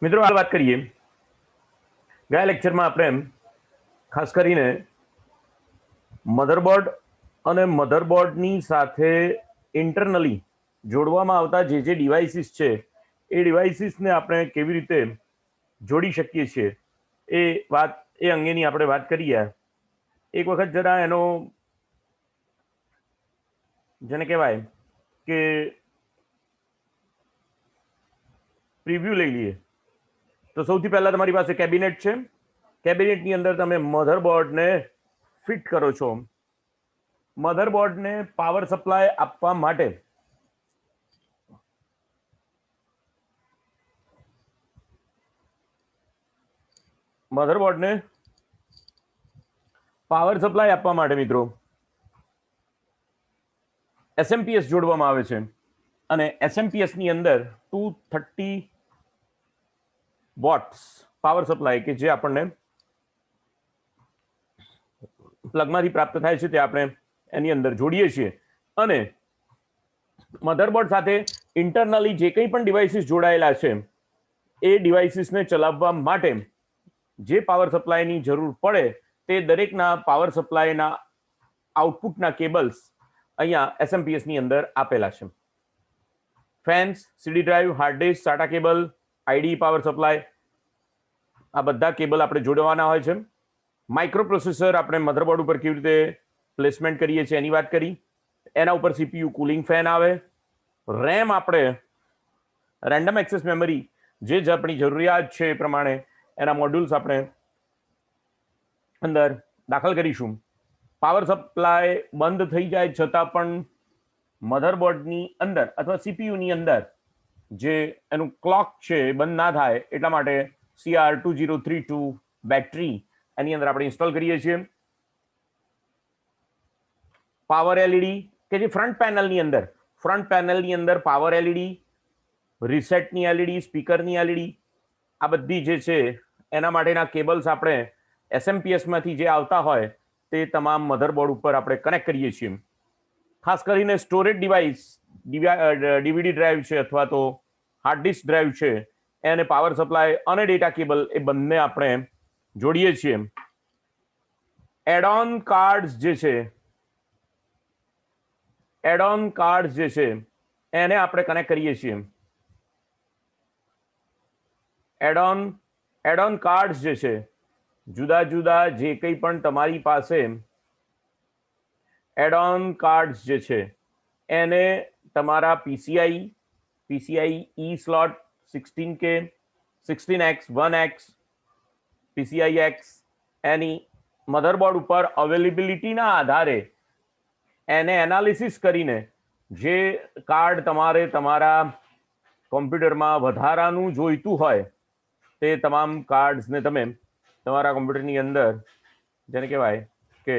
મિત્રો આ વાત કરીએ ગયા લેક્ચરમાં આપણે ખાસ કરીને મધરબોર્ડ અને મધરબોર્ડની સાથે ઇન્ટરનલી જોડવામાં આવતા જે ડિવાઇસીસ છે એ ડિવાઇસીસને આપણે કેવી રીતે જોડી શકીએ છીએ એ અંગેની આપણે વાત કરીએ. એક વખત જરા એનો જેને કહેવાય કે પ્રિવ્યુ લઈ લઈએ. તો સૌથી પહેલા તમારી પાસે કેબિનેટ છે. કેબિનેટની અંદર તમે મધરબોર્ડને ફિટ કરો છો. મધરબોર્ડને પાવર સપ્લાય આપવા માટે મિત્રો એસએમપીએસ જોડવામાં આવે છે અને એસએમપીએસ ની અંદર 230 વોટ્સ પાવર સપ્લાય કે જે આપણને પ્લગમાંથી પ્રાપ્ત થાય છે તે આપણે એની અંદર જોડીએ છીએ અને મધરબોર્ડ સાથે ઇન્ટરનલી જે કંઈ પણ ડિવાઇસીસ જોડાયેલા છે એ ડિવાઇસીસને ચલાવવા માટે જે પાવર સપ્લાયની જરૂર પડે તે દરેકના પાવર સપ્લાયના આઉટપુટના કેબલ્સ અહીંયા એસએમપીએસ ની અંદર આપેલા છે. Fans, CD drive, hard disk, SATA cable, ID power supply, આ બધા કેબલ આપણે જોડવાના હોય છે. માઇક્રો પ્રોસેસર આપણે મધરબોર્ડ ઉપર કેવી રીતે પ્લેસમેન્ટ કરીએ છીએ એની વાત કરી. એના ઉપર સીપીયુ કુલિંગ ફેન આવે. રેમ આપણે રેન્ડમ એક્સેસ મેમરી જે આપણી જરૂરિયાત છે એ પ્રમાણે એના મોડ્યુલ્સ આપણે અંદર દાખલ કરીશું. પાવર સપ્લાય બંધ થઈ જાય છતાં પણ મધરબોર્ડની અંદર અથવા સીપીયુની અંદર જે એનું ક્લોક છે બંધ ના થાય એટલા માટે CR2032 બેટરી એની અંદર આપણે ઇન્સ્ટોલ કરીએ છીએ. પાવર એલઈડી કે જે ફ્રન્ટ પેનલની અંદર પાવર એલઈડી, રીસેટની એલઈડી, સ્પીકરની એલઈડી, આ બધી જે છે એના માટેના કેબલ્સ આપણે એસએમપીએસ માંથી જે આવતા હોય તે તમામ મધરબોર્ડ ઉપર આપણે કનેક્ટ કરીએ છીએ. ખાસ કરીને સ્ટોરેજ ડિવાઇસ, ડીવીડી ડ્રાઈવ છે અથવા તો હાર્ડ ડિસ્ક ડ્રાઈવ છે એને પાવર સપ્લાય અને ડેટા કેબલ એ બંને આપણે જોડીએ છીએ. એડ-ઓન કાર્ડ્સ જે છે એને આપણે કનેક્ટ કરીએ છીએ. એડ-ઓન કાર્ડ્સ જે છે જુદા જુદા જે કંઈ પણ તમારી પાસે એડ-ઓન કાર્ડ્સ જે છે એને તમારા PCI E slot 16K, 16X, 1X, PCI X એની મધરબોર્ડ ઉપર અવેલેબિલિટીના આધારે એને એનાલિસિસ કરીને જે કાર્ડ તમારે તમારા કોમ્પ્યુટરમાં વધારાનું જોઈતું હોય તે તમામ કાર્ડ્સને તમે તમારા કોમ્પ્યુટરની અંદર જેને કહેવાય કે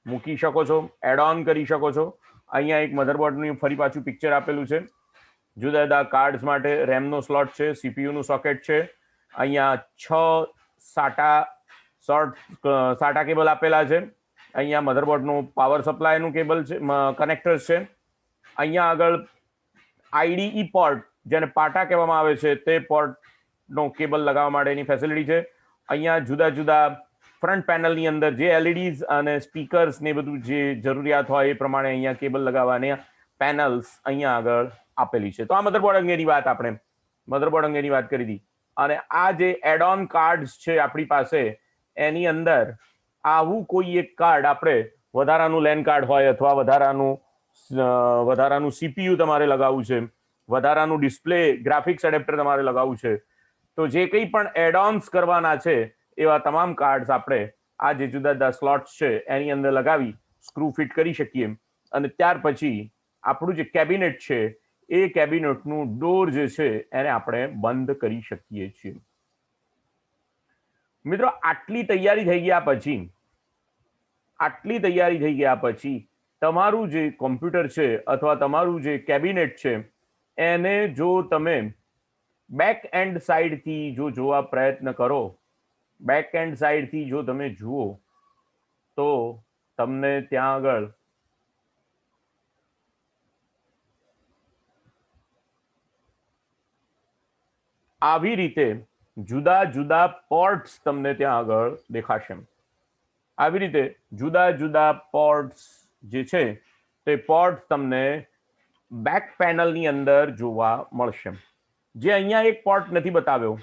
મૂકી શકો છો, એડ ઓન કરી શકો છો. અહીંયા એક મધરબોર્ડનું ફરી પાછું પિક્ચર આપેલું છે. જુદા જુદા કાર્ડ્સ માટે રેમનો સ્લોટ છે, સીપીયુનું સોકેટ છે. અહીંયા 6 સાટા કેબલ આપેલા છે. અહીંયા મધરબોર્ડનું પાવર સપ્લાયનું કેબલ છે, કનેક્ટર્સ છે. અહીંયા આગળ આઈડીઈ પોર્ટ જેને પાટા કહેવામાં આવે છે તે પોર્ટનો કેબલ લગાવવા માટેની ફેસિલિટી છે. અહીંયા જુદા જુદા ફ્રન્ટ પેનલની અંદર જે એલઈડીઝ અને સ્પીકર્સ ને બધું જે જરૂરિયાત હોય એ પ્રમાણે અહીંયા કેબલ લગાવવાની પેનલ્સ અહીંયા આગળ આપેલી છે. તો આ મધરબોર્ડ અંગેની વાત આપણે મધરબોર્ડ અંગેની વાત કરી હતી. અને આ જે એડ-ઓન કાર્ડ્સ છે આપણી પાસે એની અંદર આવું કોઈ એક કાર્ડ આપણે વધારાનું લેન કાર્ડ હોય અથવા વધારાનું સીપીયુ તમારે લગાવવું છે, વધારાનું ડિસ્પ્લે ગ્રાફિક્સ એડેપ્ટર તમારે લગાવવું છે, તો જે કંઈ પણ એડ-ઓન્સ કરવાના છે એવા તમામ કાર્ડ્સ આપણે આ જે જુદા જુદા સ્લોટ્સ છે એની અંદર લગાવી સ્ક્રૂ ફિટ કરી શકીએ. અને ત્યાર પછી આપણું જે કેબિનેટ છે એ કેબિનેટનું ડોર જે છે એને આપણે બંધ કરી શકીએ છીએ. મિત્રો આટલી તૈયારી થઈ ગયા પછી તમારું જે કોમ્પ્યુટર છે અથવા તમારું જે કેબિનેટ છે એને જો તમે બેક એન્ડ સાઈડથી જો જોવા પ્રયત્ન કરો, બેક એન્ડ સાઈડથી જો તમે જુઓ તો તમને ત્યાં આગળ આવી રીતે જુદા જુદા પોર્ટ્સ તમને ત્યાં આગળ દેખાશે. આવી રીતે જુદા જુદા પોર્ટ્સ જે છે તે પોર્ટ તમને બેક પેનલની અંદર જોવા મળશે. જે અહીંયા એક પોર્ટ નથી બતાવ્યો,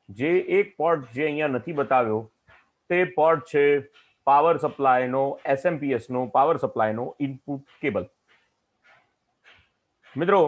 જે એક પોર્ટ જે અહીંયા નથી બતાવ્યો તે પોર્ટ છે પાવર સપ્લાયનો, એસએમપીએસ નો પાવર સપ્લાયનો ઇનપુટ કેબલ. મિત્રો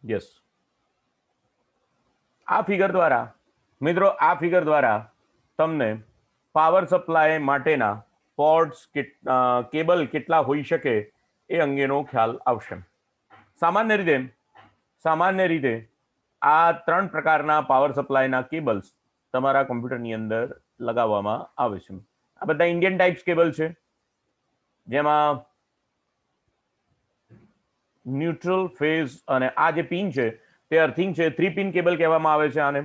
યસ, આ ફિગર દ્વારા મિત્રો આ ફિગર દ્વારા તમને પાવર સપ્લાય માટેના પોર્ટ્સ કેબલ કેટલા હોઈ શકે એ અંગેનો ખ્યાલ આવશે. સામાન્ય રીતે આ 3 પ્રકારના પાવર સપ્લાયના કેબલ્સ તમારા કોમ્પ્યુટરની અંદર લગાવવામાં આવે છે. આ બધા ઇન્ડિયન ટાઈપ્સ કેબલ છે, જેમાં ન્યુટ્રલ, ફેઝ અને આ જે પિન છે તે અર્થિંગ છે. 3 પિન કેબલ કહેવામાં આવે છે આને.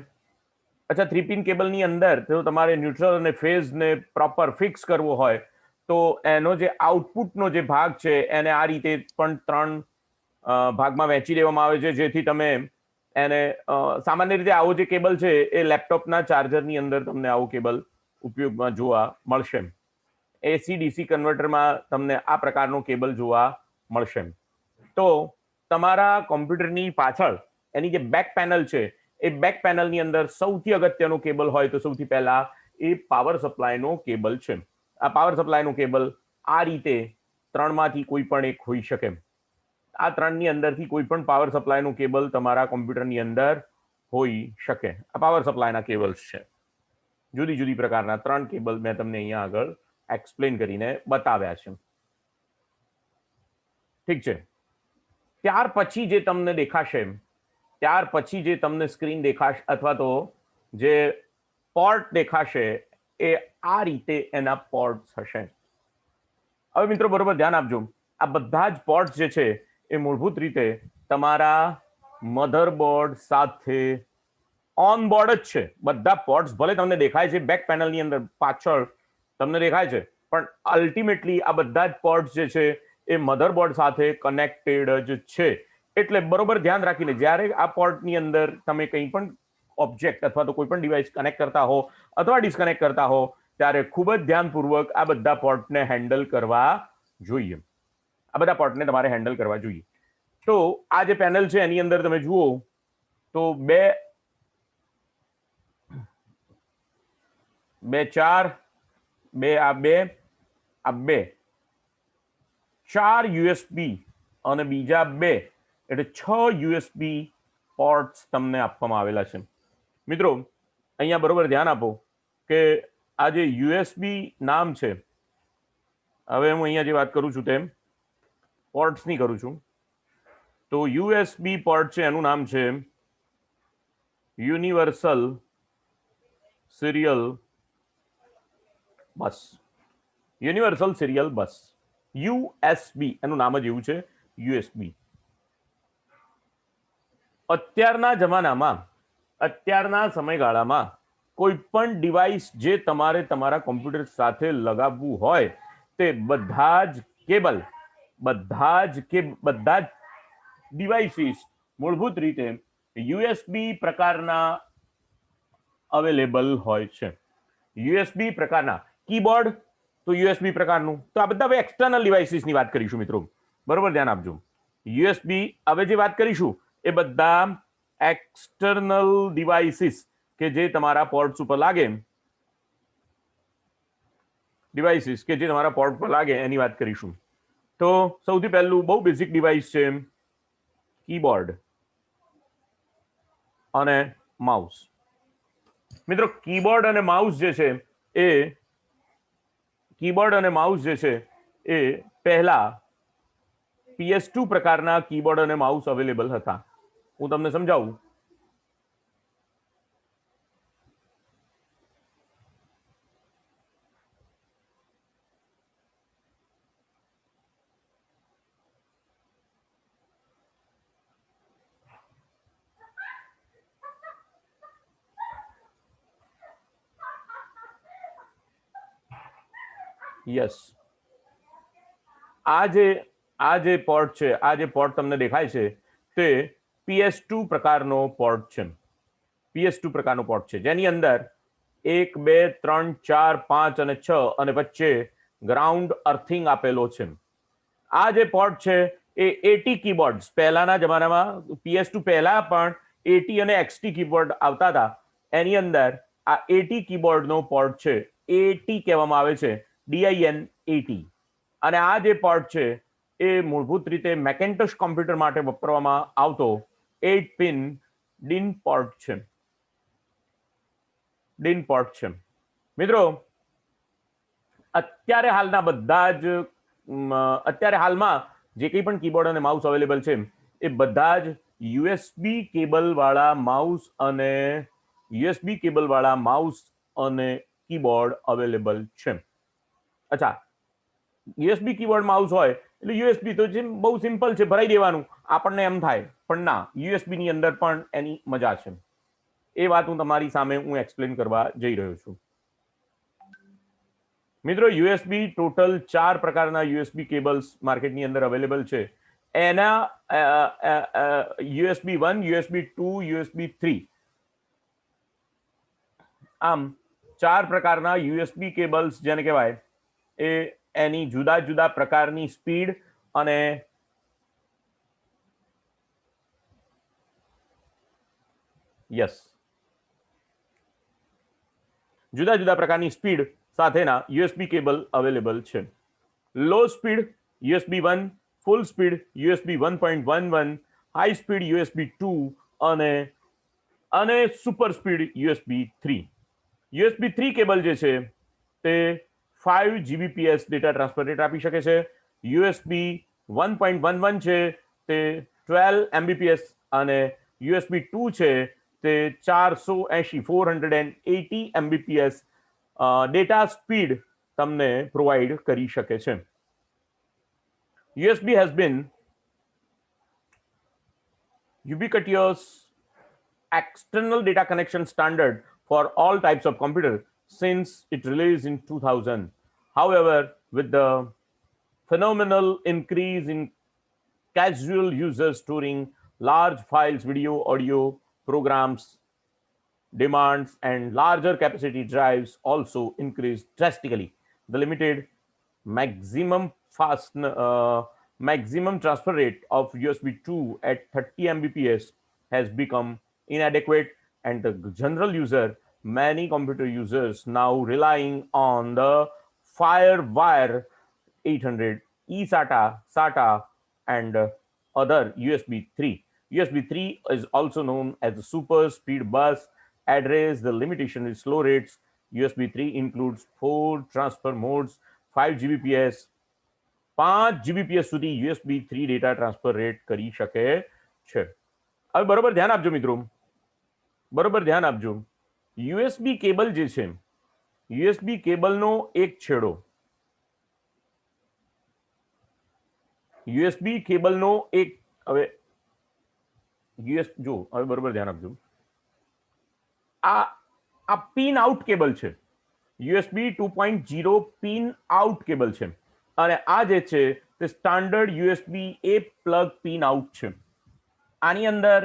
અચ્છા, 3 પિન કેબલની અંદર જો તમારે ન્યુટ્રલ અને ફેઝ ને પ્રોપર ફિક્સ કરવો હોય તો એનો જે આઉટપુટનો જે ભાગ છે એને આ રીતે પણ 3 ભાગમાં વહેંચી દેવામાં આવે છે, જેથી તમે એને સામાન્ય રીતે આવો જે કેબલ છે એ લેપટોપના ચાર્જરની અંદર તમને આવો કેબલ ઉપયોગમાં જોવા મળશે. એસી ડીસી કન્વર્ટરમાં તમને આ પ્રકારનો કેબલ જોવા મળશે. તો તમારા કોમ્પ્યુટરની પાછળ એની જે બેક પેનલ છે એ બેક પેનલની અંદર સૌથી અગત્યનો કેબલ હોય તો સૌથી પહેલા એ પાવર સપ્લાયનો કેબલ છે. આ પાવર સપ્લાયનો કેબલ આ રીતે 3માંથી કોઈ પણ એક હોઈ શકે. આ 3ની અંદરથી કોઈ પણ પાવર સપ્લાયનો કેબલ તમારા કોમ્પ્યુટરની અંદર હોઈ શકે. આ પાવર સપ્લાયના કેબલ્સ છે. જુદી જુદી પ્રકારના 3 કેબલ મેં તમને અહીંયા આગળ એક્સપ્લેન કરીને બતાવ્યા છે. ઠીક છે. ત્યાર પછી જે તમને દેખાશે, ત્યાર પછી જે તમને સ્ક્રીન દેખાશે અથવા તો જે પોર્ટ દેખાશે એ આ રીતે એના પોર્ટ્સ હશે. હવે મિત્રો બરોબર ધ્યાન આપજો, આ બધા જ પોર્ટ્સ જે છે એ મૂળભૂત રીતે તમારા મધરબોર્ડ સાથે ઓન બોર્ડ જ છે. બધા પોર્ટ્સ ભલે તમને દેખાય છે બેક પેનલની અંદર પાછળ તમને દેખાય છે, પણ અલ્ટિમેટલી આ બધા જ પોર્ટ્સ જે છે એ મધરબોર્ડ સાથે કનેક્ટેડ જ છે. એટલે બરોબર ધ્યાન રાખીને જ્યારે આ પોર્ટની અંદર તમે કંઈ પણ ઓબ્જેક્ટ અથવા તો કોઈ પણ ડિવાઇસ કનેક્ટ કરતા હો અથવા ડિસ્કનેક્ટ કરતા હો ત્યારે ખૂબ જ ધ્યાનપૂર્વક આ બધા પોર્ટને હેન્ડલ કરવા જોઈએ. આ બધા પોર્ટને તમારે હેન્ડલ કરવા જોઈએ. તો આ જે પેનલ છે એની અંદર તમે જુઓ તો 2 4 2 આ 2 4 યુએસબી અને બીજા 2 એટલે 6 યુએસબી પોર્ટ્સ તમને આપવામાં આવેલા છે. મિત્રો અહીંયા બરોબર ધ્યાન આપો કે આ જે યુએસબી નામ છે, હવે હું અહીંયા જે વાત કરું છું તેમ પોર્ટ્સની કરું છું, તો યુએસબી પોર્ટ છે એનું નામ છે યુનિવર્સલ સિરિયલ બસ. યુનિવર્સલ સિરિયલ બસ, યુએસબી એનું નામ જ એવું છે, યુએસબી. અત્યારના જમાનામાં, અત્યારના સમયગાળામાં કોઈ પણ ડિવાઇસ જે તમારે તમારા કોમ્પ્યુટર સાથે લગાવવું હોય તે બધા જ કેબલ, બધા જ ડિવાઇસીસ મૂળભૂત રીતે યુએસબી પ્રકારના અવેલેબલ હોય છે. યુએસબી પ્રકારના કીબોર્ડ તો યુએસબી પ્રકારનું. તો આ બધા એક્સટર્નલ ડિવાઇસીસની વાત કરીશું મિત્રો, બરોબર ધ્યાન આપજો. યુએસબી હવે જે વાત કરીશું એ બધા એક્સટર્નલ ડિવાઇસીસ કે જે તમારા પોર્ટ્સ ઉપર લાગે, ડિવાઇસીસ કે જે તમારા પોર્ટ પર લાગે એની વાત કરીશું. તો સૌથી પહેલું બહુ બેઝિક ડિવાઇસ છે કીબોર્ડ અને માઉસ. મિત્રો કીબોર્ડ અને માઉસ જે છે એ કીબોર્ડ અને માઉસ જે છે એ પહેલા PS2 પ્રકારના કીબોર્ડ અને માઉસ અવેલેબલ હતા. હું તમને સમજાવું. યસ, આ જે પોર્ટ છે, આ જે પોર્ટ તમને દેખાય છે તે PS2 પ્રકારનો પોર્ટ છે. PS2 પ્રકારનો પોર્ટ છે જેની અંદર 1 2 3 4 5 અને 6 અને વચ્ચે ગ્રાઉન્ડ અર્થિંગ આપેલો છે. આ જે પોર્ટ છે એ એટી કીબોર્ડ, પહેલાના જમાનામાં PS2 પહેલા પણ એટી અને એક્સટી કીબોર્ડ આવતા હતા. એની અંદર આ એટી કીબોર્ડનો પોર્ટ છે, એટી કહેવામાં આવે છે, DIN80. અને આ જે પોર્ટ છે એ મૂળભૂત રીતે મેકેન્ટોશ કોમ્પ્યુટર માટે વાપરવામાં આવતો 8 પિન DIN પોર્ટ છે. DIN પોર્ટ છે. મિત્રો, અત્યારે હાલમાં જે કંઈ પણ કીબોર્ડ અને માઉસ અવેલેબલ છે એ બધા જ યુએસબી કેબલ વાળા માઉસ અને કીબોર્ડ અવેલેબલ છે. અચ્છા, યુએસબી કીબોર્ડ માઉસ હોય એટલે યુએસબી તો બહુ સિમ્પલ છે, ભરાઈ દેવાનું, આપણને એમ થાય. પણ ના, યુએસબી ની અંદર પણ એની મજા છે. એ વાત હું તમારી સામે એક્સપ્લેન કરવા જઈ રહ્યો છું. મિત્રો, યુએસબી ટોટલ 4 પ્રકારના યુએસબી કેબલ્સ માર્કેટની અંદર અવેલેબલ છે. એના USB 1, USB 2, USB 3, આમ 4 પ્રકારના યુએસબી કેબલ્સ જેને કહેવાય એ એની જુદા જુદા પ્રકારની સ્પીડ અને જુદા જુદા પ્રકારની સ્પીડ સાથેના યુએસબી કેબલ અવેલેબલ છે. Low speed USB 1, full speed USB 1.11, high speed USB 2 અને super speed USB 3. USB 3 cable જે છે તે 5 Gbps ડેટા ટ્રાન્સફર રેટ આપી શકે છે. USB 1.11 છે તે 12 Mbps અને USB 2 છે તે 480 Mbps ડેટા સ્પીડ તમને પ્રોવાઈડ કરી શકે છે. USB has been ubiquitous external data connection standard for all types of computer since it released in 2000. However, with the phenomenal increase in casual users storing large files, video, audio, programs, demands, and larger capacity drives also increased drastically. The limited maximum transfer rate of USB 2 at 30 Mbps has become inadequate, and the general user, many computer users now relying on the FireWire 800, eSATA, and other USB 3. USB 3 is also known as the super speed bus. Address the limitation with slow rates. USB 3 includes 4 transfer modes, 5 Gbps, 5 Gbps સુધી USB 3 data transfer rate કરી શકે છે. હવે બરોબર ધ્યાન આપજો મિત્રો, બરોબર ધ્યાન આપજો. યુએસબી કેબલ જે છે, યુએસબી કેબલનો એક છેડો, યુએસબી કેબલનો એક, હવે જો હવે બરોબર ધ્યાન આપજો, આ પિન આઉટ કેબલ છે, યુએસબી 2.0 પિન આઉટ કેબલ છે. અને આ જે છે તે સ્ટાન્ડર્ડ યુએસબી એ પ્લગ પિન આઉટ છે. આની અંદર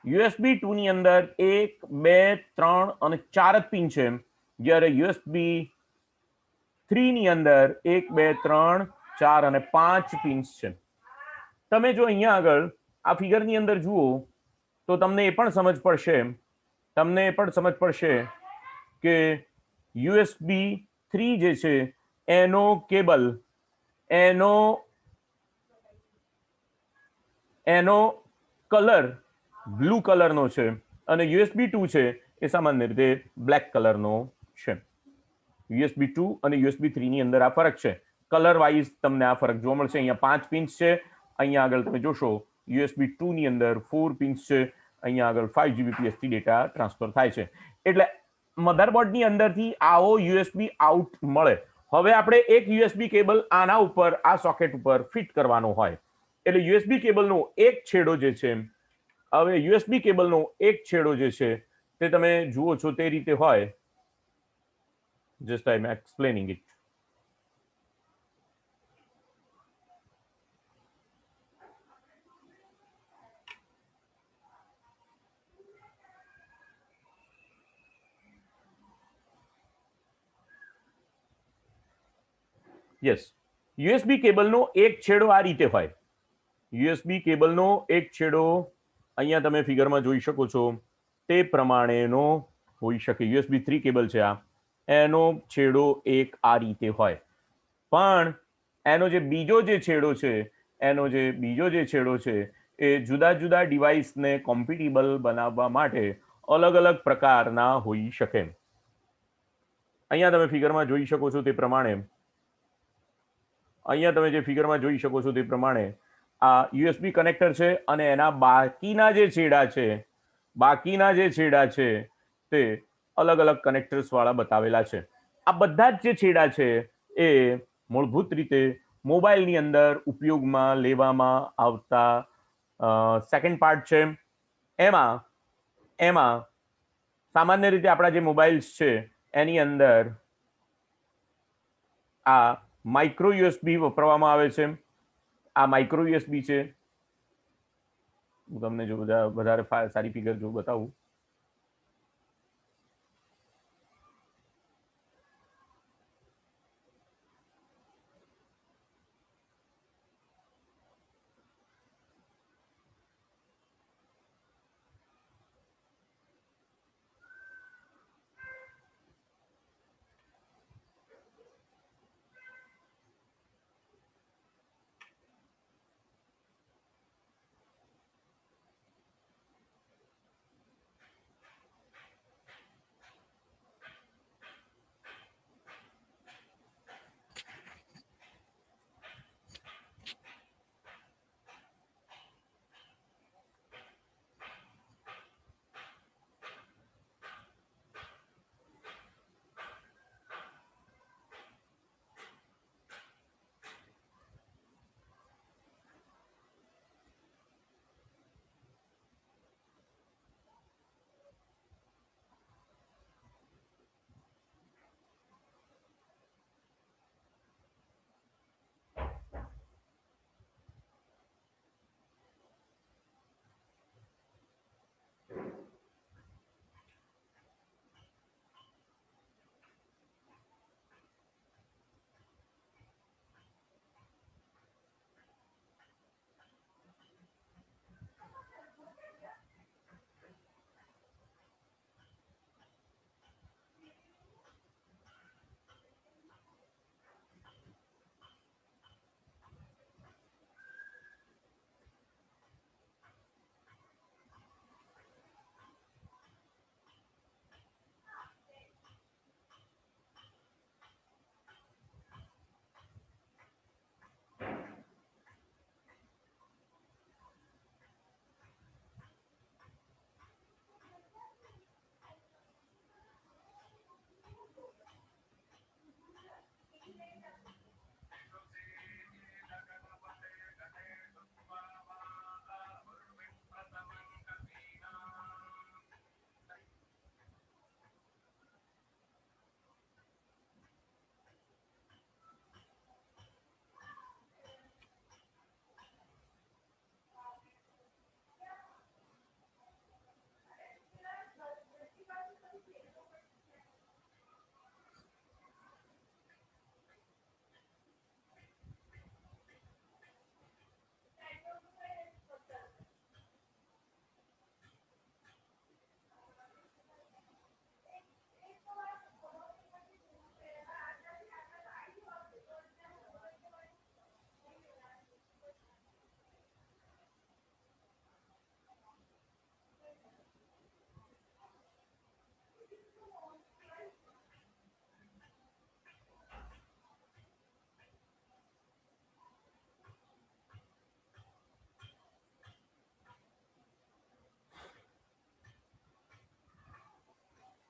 યુએસબી 2 ની અંદર 1 2 3 અને 4 જ પિન છે, જ્યારે યુએસબી 3 ની અંદર 1 2 3 4 અને 5 પિન્સ છે. તમે જો અહીંયા આગળ આ ફિગરની અંદર જુઓ તો તમને એ પણ સમજ પડશે કે યુએસબી 3 જે છે એનો કેબલ એનો કલર બ્લુ કલરનો છે અને યુએસબી 2 છે એ સામાન્ય રીતે બ્લેક કલરનો છે. યુએસબી 2 અને યુએસબી 3 ની અંદર આ ફરક છે. કલર વાઇઝ તમને આ ફરક જોવા મળશે. અહીંયા 5 પિન્સ છે, અહીંયા આગળ તમે જોશો યુએસબી 2 ની અંદર 4 પિન્સ છે, અહીંયા આગળ 5 જીબીપીએસ થી ડેટા ટ્રાન્સફર થાય છે. એટલે મધરબોર્ડની અંદરથી આવો યુએસબી આઉટ મળે. હવે આપણે એક યુએસબી કેબલ આના ઉપર આ સોકેટ ઉપર ફિટ કરવાનો હોય, એટલે યુએસબી કેબલનો એક છેડો જે છે, હવે યુએસબી કેબલનો એક છેડો જે છે તે તમે જુઓ છો તે રીતે હોય. Just I am explaining it. Yes, USB કેબલનો એક છેડો આ રીતે હોય. યુએસબી કેબલનો એક છેડો અહીંયા તમે ફિગરમાં જોઈ શકો છો તે પ્રમાણેનો હોઈ શકે. યુએસબી 3 કેબલ છે આ, એનો છેડો એક આ રીતે હોય. પણ એનો જે બીજો જે છેડો છે, એનો જે બીજો જે છેડો છે એ જુદા જુદા ડિવાઇસને કોમ્પિટિબલ બનાવવા માટે અલગ અલગ પ્રકારના હોઈ શકે. અહીંયા તમે ફિગરમાં જોઈ શકો છો તે પ્રમાણે, અહીંયા તમે જે ફિગરમાં જોઈ શકો છો તે પ્રમાણે આ યુએસબી કનેક્ટર છે અને એના બાકીના જે છેડા છે તે અલગ અલગ કનેક્ટર્સ વાળા બતાવેલા છે. આ બધા જ જે છેડા છે એ મૂળભૂત રીતે મોબાઈલની અંદર ઉપયોગમાં લેવામાં આવતા સેકન્ડ પાર્ટ છે. એમાં સામાન્ય રીતે આપણા જે મોબાઈલ્સ છે એની અંદર આ માઇક્રો યુએસબી વાપરવામાં આવે છે. આ માઇક્રો યુએસબી છે. હું તમને જો વધારે સારી ફિગર જો બતાવું,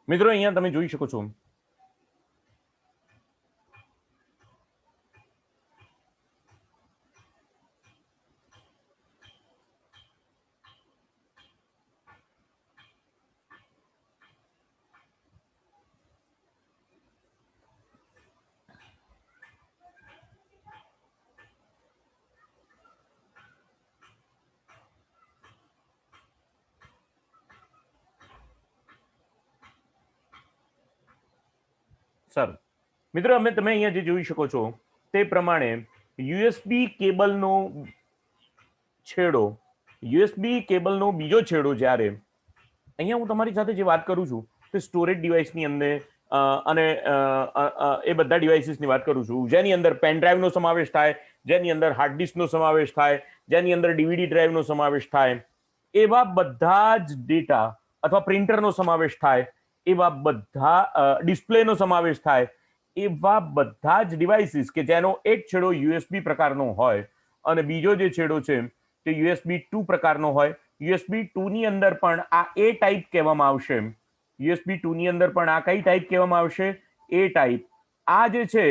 મિત્રો અહીંયા તમે જોઈ શકો છો સર મિત્રો અમે તમે અહીંયા જે જોઈ શકો છો તે પ્રમાણે યુએસબી કેબલનો છેડો યુએસબી કેબલનો બીજો છેડો જ્યારે અહીંયા હું તમારી સાથે જે વાત કરું છું તે સ્ટોરેજ ડિવાઇસની અંદર અને એ બધા ડિવાઇસીસની વાત કરું છું જેની અંદર પેન ડ્રાઈવનો સમાવેશ થાય, જેની અંદર હાર્ડ ડિસ્કનો સમાવેશ થાય, જેની અંદર ડીવીડી ડ્રાઈવનો સમાવેશ થાય, એવા બધા જ ડેટા અથવા પ્રિન્ટરનો સમાવેશ થાય, એવા બધા ડિસ્પ્લેનો સમાવેશ થાય, એવા બધા જ ડિવાઇસીસ કે જેનો એક છેડો યુએસબી પ્રકારનો હોય અને બીજો જે છેડો છે તે યુએસબી 2 પ્રકારનો હોય. યુએસબી 2 ની અંદર પણ આ એ ટાઈપ કહેવામાં આવશે. યુએસબી 2 ની અંદર પણ આ કઈ ટાઈપ કહેવામાં આવશે? એ ટાઈપ. આ જે છે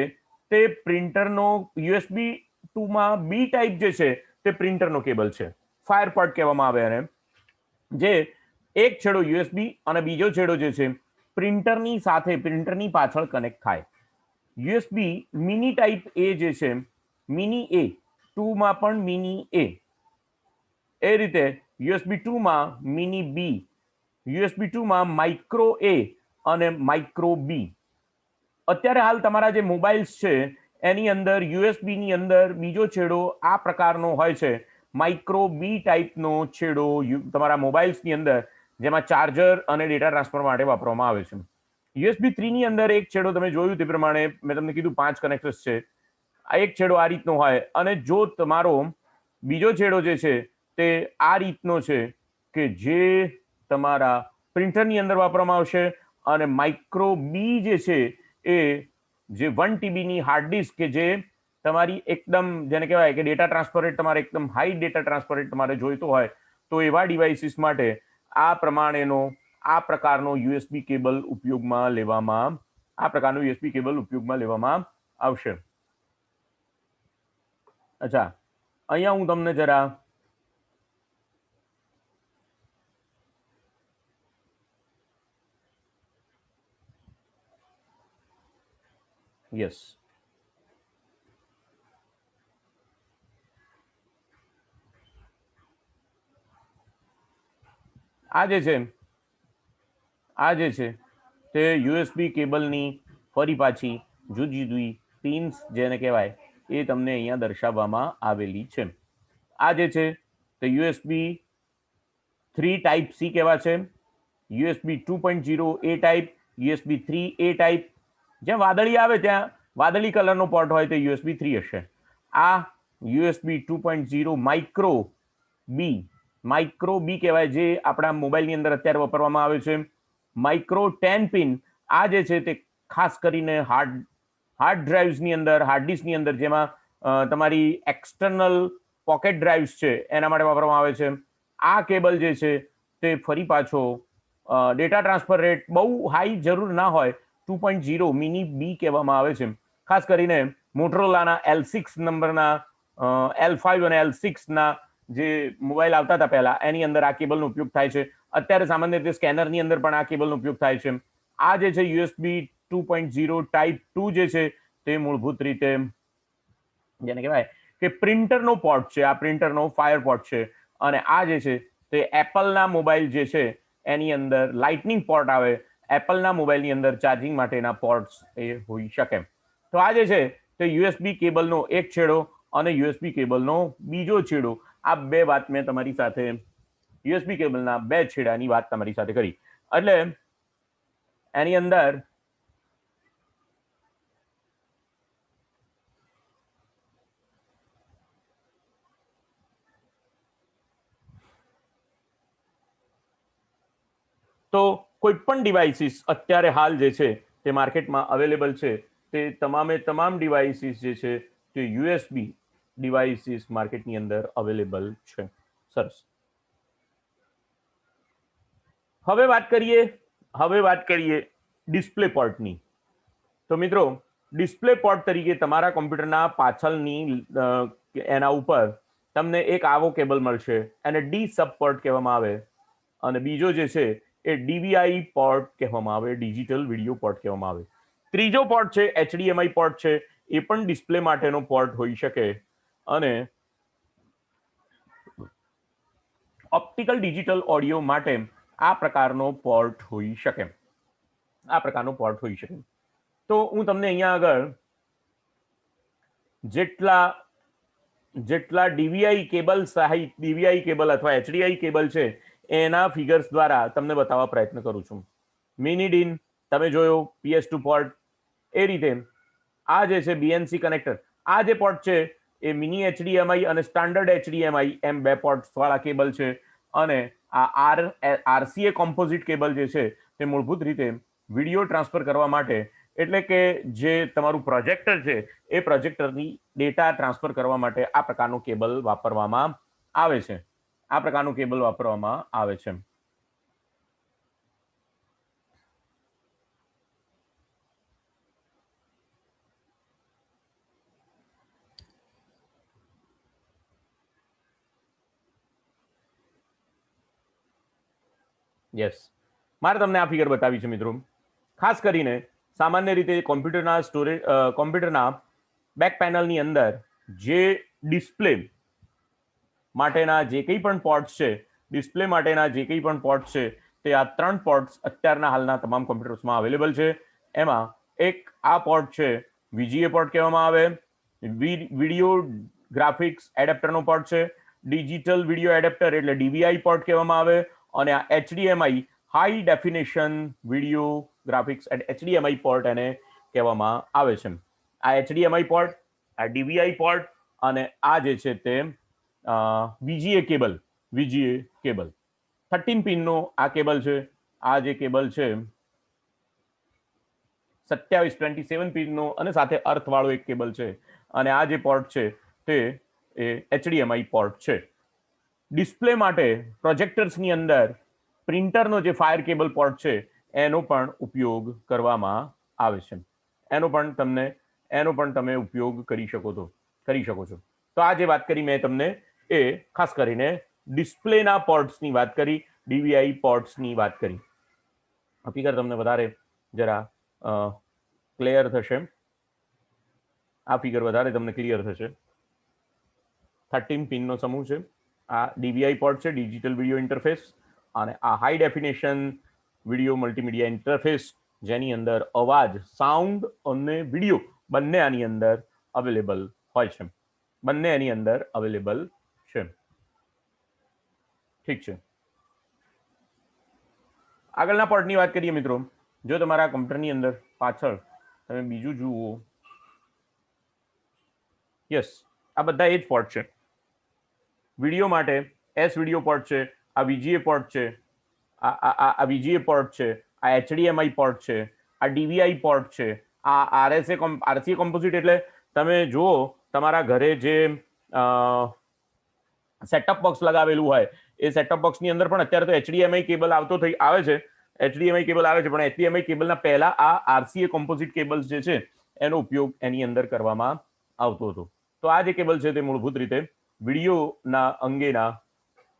તે પ્રિન્ટરનો યુએસબી 2 માં બી ટાઈપ જે છે તે પ્રિન્ટરનો કેબલ છે. ફાયર પોર્ટ કહેવામાં આવે એને. જે એક છેડો યુએસબી અને બીજો છેડો જે છે પ્રિન્ટરની સાથે પ્રિન્ટરની પાછળ કનેક્ટ થાય. યુએસબી મિની ટાઈપ એ જે છે મિની એ 2 માં પણ મિની એ, એ રીતે યુએસબી 2 માં મિની બી, યુએસબી 2 માં માઇક્રો એ અને માઇક્રો બી. અત્યારે હાલ તમારા જે મોબાઈલ્સ છે એની અંદર યુએસબી ની અંદર બીજો છેડો આ પ્રકારનો હોય છે, માઇક્રો બી ટાઈપનો છેડો તમારા મોબાઈલ્સની અંદર, જેમાં ચાર્જર અને ડેટા ટ્રાન્સફર માટે વાપરવામાં આવે છે. યુએસબી 3 ની અંદર એક છેડો તમે જોયું તે પ્રમાણે મેં તમને કીધું 5 કનેક્ટર્સ છે. આ એક છેડો આ રીતનો હોય અને જો તમારો બીજો છેડો જે છે તે આ રીતનો છે કે જે તમારા પ્રિન્ટરની અંદર વાપરવામાં આવશે અને માઇક્રો બી જે છે એ જે 1 TB ની હાર્ડ ડિસ્ક કે જે તમારી એકદમ જેને કહેવાય કે ડેટા ટ્રાન્સફર રેટ તમારે એકદમ હાઈ ડેટા ટ્રાન્સફર રેટ તમારે જોઈતો હોય તો એવા ડિવાઇસીસ માટે આ પ્રમાણેનો આ પ્રકારનો યુએસબી કેબલ ઉપયોગમાં લેવામાં આવશે. અચ્છા, અહીંયા હું તમને જરા યસ આ જે છે તે યુએસબી કેબલની ફરી પાછી જુદી જુદી પિન્સ જેને કહેવાય એ તમને અહીંયા દર્શાવવામાં આવેલી છે. આ જે છે તે યુએસબી 3 ટાઈપ સી કહેવાય છે, યુએસબી 2.0 એ ટાઈપ, યુએસબી 3 એ ટાઈપ. જ્યાં વાદળી આવે ત્યાં વાદળી કલરનો પોર્ટ હોય તે યુએસબી 3 હશે. આ યુએસબી 2.0 માઇક્રો બી કહેવાય, જે આપણા મોબાઈલની અંદર અત્યારે વાપરવામાં આવે છે. માઇક્રો 10 પિન આ જે છે તે ખાસ કરીને હાર્ડ ડ્રાઈવ્સની અંદર, હાર્ડ ડિસ્કની અંદર, જેમાં તમારી એક્સટર્નલ પોકેટ ડ્રાઈવ્સ છે એના માટે વાપરવામાં આવે છે. આ કેબલ જે છે તે ફરી પાછો ડેટા ટ્રાન્સફર રેટ બહુ હાઈ જરૂર ના હોય 2.0 મિની બી કહેવામાં આવે છે. ખાસ કરીને મોટરોલાના L6 નંબરના L5 અને L6 ના જે મોબાઈલ આવતા હતા પહેલા એની અંદર આ કેબલનો ઉપયોગ થાય છે. અત્યારે સામાન્ય રીતે સ્કેનરની અંદર પણ આ કેબલનો ઉપયોગ થાય છે. આ જે છે યુએસબી 2.0 ટાઈપ 2 જે છે તે મૂળભૂત રીતે જેને કહેવાય કે પ્રિન્ટરનો પોર્ટ છે. આ પ્રિન્ટરનો ફાયર પોર્ટ છે અને આ જે છે તે એપલના મોબાઈલ જે છે એની અંદર લાઇટનિંગ પોર્ટ આવે. એપલના મોબાઈલની અંદર ચાર્જિંગ માટેના પોર્ટ્સ એ હોઈ શકે. તો આ જે છે તે યુએસબી કેબલનો એક છેડો અને યુએસબી કેબલનો બીજો છેડો, આ બે વાત મેં તમારી સાથે યુએસબી કેબલના બે છેડાની વાત તમારી સાથે કરી. એટલે એની અંદર તો કોઈ પણ ડિવાઇસીસ અત્યારે હાલ જે છે તે માર્કેટમાં અવેલેબલ છે તે તમામે તમામ ડિવાઇસીસ જે છે તે યુએસબી ડિવાઇસીસ માર્કેટની અંદર અવેલેબલ છે. સરસ. હવે વાત કરીએ હવે વાત કરીએ ડિસ્પ્લે પોર્ટની. તો મિત્રો ડિસ્પ્લે પોર્ટ તરીકે તમારા કોમ્પ્યુટરના પાછળની એના ઉપર તમને એક આવો કેબલ મળશે, એને ડી સબ પોર્ટ કહેવામાં આવે, અને બીજો જે છે એ ડીવીઆઈ પોર્ટ કહેવામાં આવે, ડિજિટલ વિડીયો પોર્ટ કહેવામાં આવે. ત્રીજો પોર્ટ છે એચડીએમઆઈ પોર્ટ છે, એ પણ ડિસ્પ્લે માટેનો પોર્ટ હોઈ શકે, અને ઓપ્ટિકલ ડિજિટલ ઓડિયો માટે આ પ્રકારનો પોર્ટ હોઈ શકે, આ પ્રકારનો પોર્ટ હોઈ શકે. તો હું તમને અહીંયા આગળ જેટલા ડીવીઆઈ કેબલ સહિત ડીવીઆઈ કેબલ અથવા એચડીઆઈ કેબલ છે એના ફિગર્સ દ્વારા તમને બતાવવા પ્રયત્ન કરું છું. મિની ડીન તમે જોયો, PS2 પોર્ટ, એ રીતે આ જે છે બીએનસી કનેક્ટર, આ જે પોર્ટ છે એ મિની એચડીએમઆઈ અને સ્ટાન્ડર્ડ એચડીએમઆઈ એમ બે પોર્ટ્સ વાળા કેબલ છે, અને આ આરસીએ કોમ્પોઝિટ કેબલ જે છે તે મૂળભૂત રીતે વિડીયો ટ્રાન્સફર કરવા માટે, એટલે કે જે તમારું પ્રોજેક્ટર છે એ પ્રોજેક્ટરની ડેટા ટ્રાન્સફર કરવા માટે આ પ્રકારનું કેબલ વાપરવામાં આવે છે, આ પ્રકારનું કેબલ વાપરવામાં આવે છે. યસ, મારે તમને આ ફિગર બતાવી છે મિત્રો. ખાસ કરીને સામાન્ય રીતે કોમ્પ્યુટરના બેક પેનલની અંદર જે ડિસ્પ્લે માટેના જે કંઈ પણ પોર્ટ્સ છે, ડિસ્પ્લે માટેના જે કંઈ પણ પોર્ટ્સ છે, તે આ 3 પોર્ટ્સ અત્યારના હાલના તમામ કોમ્પ્યુટર્સમાં અવેલેબલ છે. એમાં એક આ પોર્ટ છે, વીજીએ પોર્ટ કહેવામાં આવે, વિડીયો ગ્રાફિક્સ એડેપ્ટરનો પોર્ટ છે, ડિજિટલ વિડીયો એડેપ્ટર એટલે ડીવીઆઈ પોર્ટ કહેવામાં આવે, અને આ HDMI high definition video graphics HDMI port એને કહેવામાં આવે છે. આ એચડીએમઆઈ પોર્ટ, આ ડીવીઆઈ પોર્ટ, અને આ જે છે તે વીજીએ કેબલ 13 પિનનો આ કેબલ છે. આ જે કેબલ છે 27 પિનનો અને સાથે અર્થ વાળો એક કેબલ છે, અને આ જે પોર્ટ છે તે એચડીએમઆઈ પોર્ટ છે. ડિસ્પ્લે માટે પ્રોજેક્ટર્સની અંદર પ્રિન્ટરનો જે ફાયર કેબલ પોર્ટ છે એનો પણ ઉપયોગ કરવામાં આવે છે, એનો પણ તમે ઉપયોગ કરી શકો છો. તો આ જે વાત કરી મેં તમને એ ખાસ કરીને ડિસ્પ્લેના પોર્ટ્સની વાત કરી, ડીવીઆઈ પોર્ટ્સની વાત કરી. ફિગર તમને વધારે જરા ક્લિયર થશે, આ ફિગર વધારે તમને ક્લિયર થશે. 13 પિનનો સમૂહ છે, આ ડીવીઆઈ પોર્ટ છે, ડિજિટલ વિડીયો ઇન્ટરફેસ, અને આ high definition video multimedia interface, જેની અંદર અવાજ, સાઉન્ડ અને વિડીયો બંને આની અંદર અવેલેબલ હોય છે, બંને એની અંદર અવેલેબલ છે. ઠીક છે, આગળના પોર્ટની વાત કરીએ મિત્રો. જો તમારા કમ્પ્યુટરની અંદર પાછળ તમે બીજું જુઓ, યસ, આ બધા એ જ પોર્ટ છે. વિડીયો માટે એસ વિડીયો પોર્ટ છે, આ વીજીએ પોર્ટ છે, આ વીજીએ પોર્ટ છે, આ એચડીએમઆઈ પોર્ટ છે, આ ડીવીઆઈ પોર્ટ છે, આ આરસીએ કોમ્પોઝિટ એટલે તમે જુઓ તમારા ઘરે જે સેટઅપ બોક્સ લગાવેલું હોય એ સેટઅપ બોક્સની અંદર પણ અત્યારે તો એચડીએમઆઈ કેબલ આવે છે, એચડીએમઆઈ કેબલ આવે છે, પણ એચડીએમઆઈ કેબલના પહેલા આ આરસીએ કોમ્પોઝિટ કેબલ્સ જે છે એનો ઉપયોગ એની અંદર કરવામાં આવતો હતો. તો આ જે કેબલ છે તે મૂળભૂત રીતે વિડીયોના અંગેના,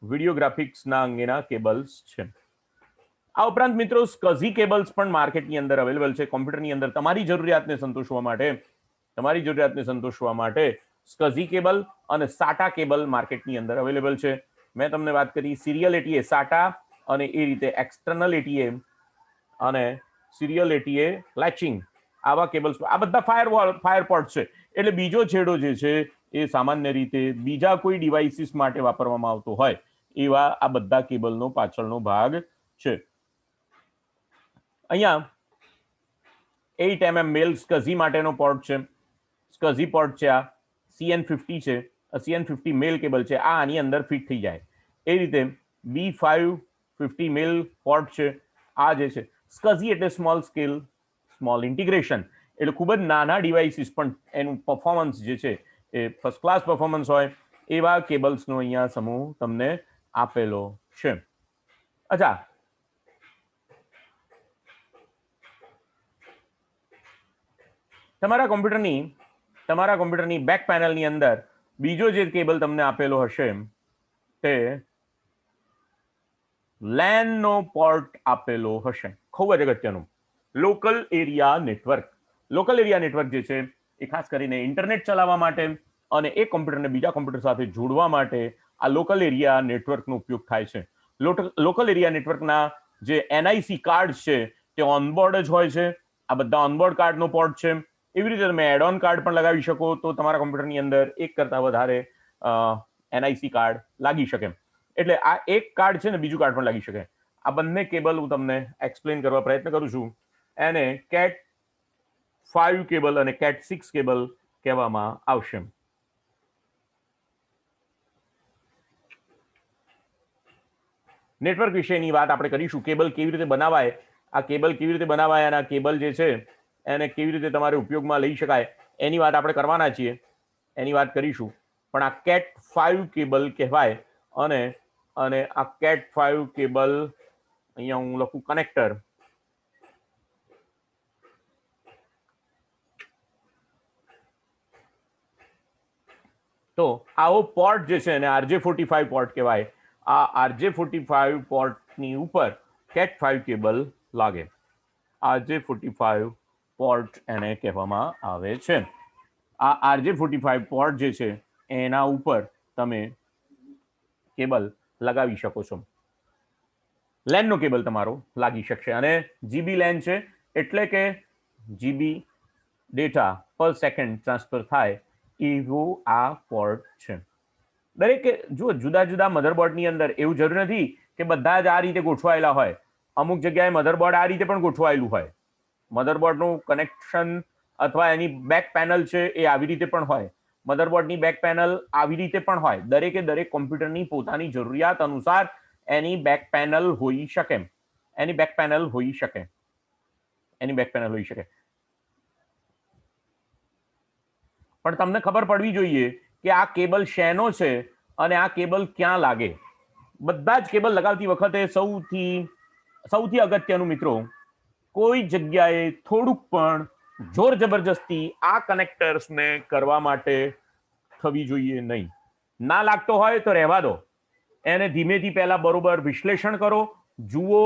વિડીયો ગ્રાફિક્સના અંગેના કેબલ્સ છે. આ ઉપરાંત મિત્રો સ્કઝી કેબલ્સ પણ માર્કેટની અંદર અવેલેબલ છે. કોમ્પ્યુટરની અંદર તમારી જરૂરિયાતને સંતોષવા માટે સ્કઝી કેબલ અને સાટા કેબલ માર્કેટની અંદર અવેલેબલ છે. મેં તમને વાત કરી સિરિયલ એટીએ સાટા, અને એ રીતે એક્સટર્નલ એટીએ અને સિરિયલ એટીએ લેચિંગ, આવા કેબલ્સ, આ બધા ફાયર પોર્ટ છે. એટલે બીજો છેડો જે છે એ સામાન્ય રીતે બીજા કોઈ ડિવાઇસીસ માટે વાપરવામાં આવતો હોય એવા આ બધા કેબલનો પાછળનો ભાગ છે. અહીંયા 8 mm મેલ સ્કઝી માટેનો પોર્ટ છે, સ્કઝી પોર્ટ છે. આ CN50 છે, CN50 મેલ કેબલ છે, આ આની અંદર ફિટ થઈ જાય. એ રીતે B550 મેલ પોર્ટ છે. આ જે છે સ્કઝી એટલે સ્મોલ સ્કેલ સ્મોલ ઇન્ટિગ્રેશન, એટલે ખૂબ જ નાના ડિવાઇસીસ પણ એનું પરફોર્મન્સ જે છે એ ફર્સ્ટ ક્લાસ પરફોર્મન્સ હોય એવા કેબલ્સનો અહીંયા સમૂહ તમને આપેલો છે. અચ્છા, તમારા કોમ્પ્યુટરની બેક પેનલની અંદર બીજો જે કેબલ તમને આપેલો હશે તે LAN નો પોર્ટ આપેલો હશે. ખૂબ જ અગત્યનું, લોકલ એરિયા નેટવર્ક જે છે એ ખાસ કરીને ઇન્ટરનેટ ચલાવવા માટે અને એક કોમ્પ્યુટરને બીજા કોમ્પ્યુટર સાથે જોડવા માટે આ લોકલ એરિયા નેટવર્કનો ઉપયોગ થાય છે. લોકલ એરિયા નેટવર્કના જે NIC કાર્ડ છે તે ઓનબોર્ડ જ હોય છે. આ બધા ઓનબોર્ડ કાર્ડનો પોર્ટ છે. એવી રીતે તમે એડ ઓન કાર્ડ પણ લગાવી શકો તો તમારા કોમ્પ્યુટરની અંદર એક કરતા વધારે NIC કાર્ડ લાગી શકે. એટલે આ એક કાર્ડ છે ને બીજું કાર્ડ પણ લાગી શકે. આ બંને કેબલ હું તમને એક્સપ્લેન કરવા પ્રયત્ન કરું છું. એને CAT 5 કેબલ અને CAT 6 કેબલ કહેવામાં આવશે. નેટવર્ક વિશેની વાત આપણે કરીશું. કેબલ કેવી રીતે બનાવાય, અને આ કેબલ જે છે એને કેવી રીતે તમારે ઉપયોગમાં લઈ શકાય એની વાત આપણે કરવાના છીએ, એની વાત કરીશું. પણ આ CAT 5 કેબલ કહેવાય અને આ CAT 5 કેબલ, અહીંયા હું લખું કનેક્ટર, તો આવો પોર્ટ જે છે એને RJ45 પોર્ટ કહેવાય. આ RJ45 પોર્ટની ઉપર CAT 5 કેબલ લાગે. RJ45 પોર્ટ એને કહેવામાં આવે છે. આ RJ45 પોર્ટ જે છે એના ઉપર તમે કેબલ લગાવી શકો છો. LAN નો કેબલ તમારો લાગી શકશે અને GB LAN છે એટલે કે GB ડેટા પર સેકન્ડ ટ્રાન્સફર થાય એવું આ પોર્ટ છે. દરેક જુઓ, જુદા જુદા મધરબોર્ડની અંદર એવું જરૂર નથી કે બધા જ આ રીતે ગોઠવાયેલા હોય. અમુક જગ્યાએ મધરબોર્ડ આ રીતે પણ ગોઠવાયેલું હોય. મધરબોર્ડનું કનેક્શન અથવા એની બેક પેનલ છે એ આવી રીતે પણ હોય. મધરબોર્ડની બેક પેનલ આવી રીતે પણ હોય. દરેક કોમ્પ્યુટરની પોતાની જરૂરિયાત અનુસાર એની બેક પેનલ હોઈ શકે. પણ તમને ખબર પડવી જોઈએ કે આ કેબલ શેનો છે અને આ કેબલ ક્યાં લાગે. બધા જ કેબલ લગાવતી વખતે સૌથી અગત્યનું મિત્રો, કોઈ જગ્યાએ થોડુંક પણ જોર જબરજસ્તી આ કનેક્ટર્સને કરવા માટે થવી જોઈએ નહીં. ના લાગતો હોય તો રહેવા દો. એને ધીમેથી પહેલા બરોબર વિશ્લેષણ કરો, જુઓ.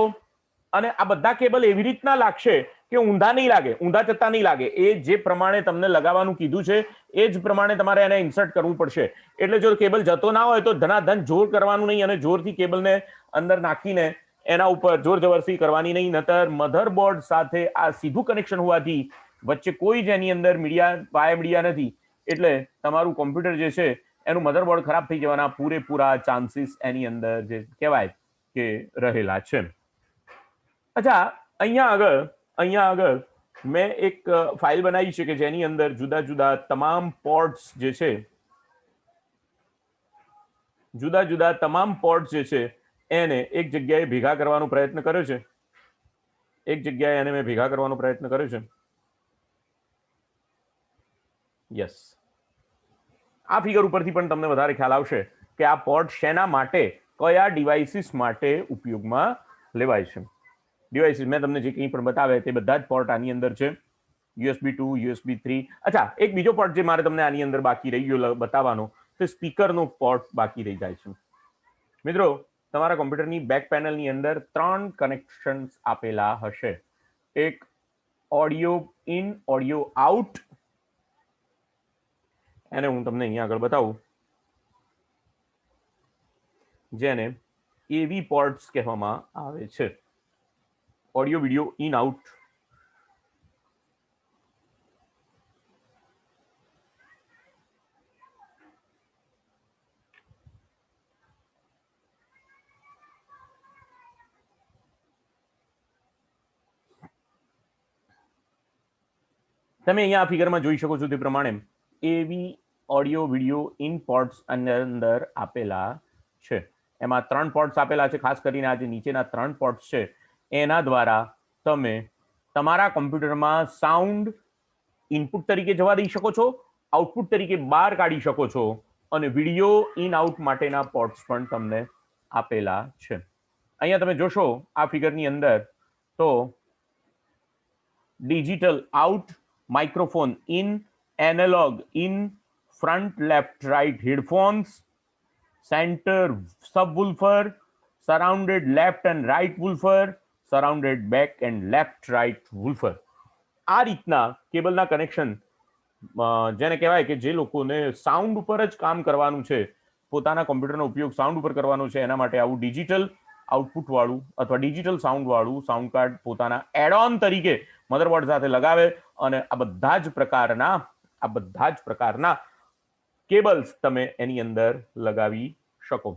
અને આ બધા કેબલ એવી રીતના લાગશે કે ઊંધા નહીં લાગે, ઊંધા જતા નહીં લાગે. એ જે પ્રમાણે તમને લગાવવાનું કીધું છે એ જ પ્રમાણે તમારે એને ઇન્સર્ટ કરવું પડશે. એટલે જો કેબલ જતો ના હોય તો ધનાધન જોર કરવાનું નહીં અને જોરથી કેબલને અંદર નાખીને એના ઉપર જોર જબરદસ્તી કરવાની નહીં. નતર મધરબોર્ડ સાથે આ સીધું કનેક્શન હોવાથી વચ્ચે કોઈ જ એની અંદર વાયા મીડિયા નથી, એટલે તમારું કોમ્પ્યુટર જે છે એનું મધરબોર્ડ ખરાબ થઈ જવાના પૂરેપૂરા ચાન્સીસ એની અંદર જે કહેવાય કે રહેલા છે. અચ્છા, અહીંયા આગળ મેં એક ફાઇલ બનાવી છે કે જેની અંદર જુદા જુદા તમામ પોર્ટ્સ જે છે એને એક જગ્યાએ ભેગા કરવાનો પ્રયત્ન કર્યો છે. યસ, આ ફિગર ઉપરથી પણ તમને વધારે ખ્યાલ આવશે કે આ પોર્ટ શેના માટે, કયા ડિવાઇસીસ માટે ઉપયોગમાં લેવાય છે. ડિવાઇસીસ મેં તમને જે કંઈ પણ બતાવ્યા તે બધા જ પોર્ટ આની અંદર છે. USB 2, USB 3. અચ્છા, એક બીજો પોર્ટ જે મારે તમને આની અંદર બાકી રહી ગયો બતાવવાનો, તે સ્પીકરનો પોર્ટ બાકી રહી જાય છે. મિત્રો, તમારા કોમ્પ્યુટરની બેક પેનલની અંદર 3 કનેક્શન્સ આપેલા હશે. એક ઓડિયો ઇન, ઓડિયો આઉટ, એને હું તમને અહીંયા આગળ બતાવું, જેને AV પોર્ટ્સ કહેવામાં આવે છે. Audio video in out. તમે અહીંયા આ ફિગરમાં જોઈ શકો છો તે પ્રમાણે AV audio video in ports અંદર આપેલા છે. એમાં 3 પોર્ટ્સ આપેલા છે. ખાસ કરીને આ જે નીચેના 3 પોર્ટ્સ છે એના દ્વારા તમે તમારા કોમ્પ્યુટરમાં સાઉન્ડ ઇનપુટ તરીકે જવા દઈ શકો છો, આઉટપુટ તરીકે બહાર કાઢી શકો છો, અને વિડિયો ઇન આઉટ માટેના પોર્ટ્સ પણ તમને આપેલા છે. અહીંયા તમે જોશો આ ફિગરની અંદર તો digital out microphone in, analog in, front left right headphones, center subwoofer, surrounded left and right woofer, surrounded back and left right woofer. આ રીતના કેબલના કનેક્શન જેને કહેવાય કે જે લોકોને સાઉન્ડ ઉપર જ કામ કરવાનું છે, પોતાના કોમ્પ્યુટરનો ઉપયોગ સાઉન્ડ ઉપર કરવાનો છે, એના માટે આવું ડિજિટલ આઉટપુટ વાળું અથવા ડિજિટલ સાઉન્ડ વાળું સાઉન્ડ કાર્ડ પોતાના એડ ઓન તરીકે મધરબોર્ડ સાથે લગાવે અને આ બધા જ પ્રકારના કેબલ્સ તમે એની અંદર લગાવી શકો.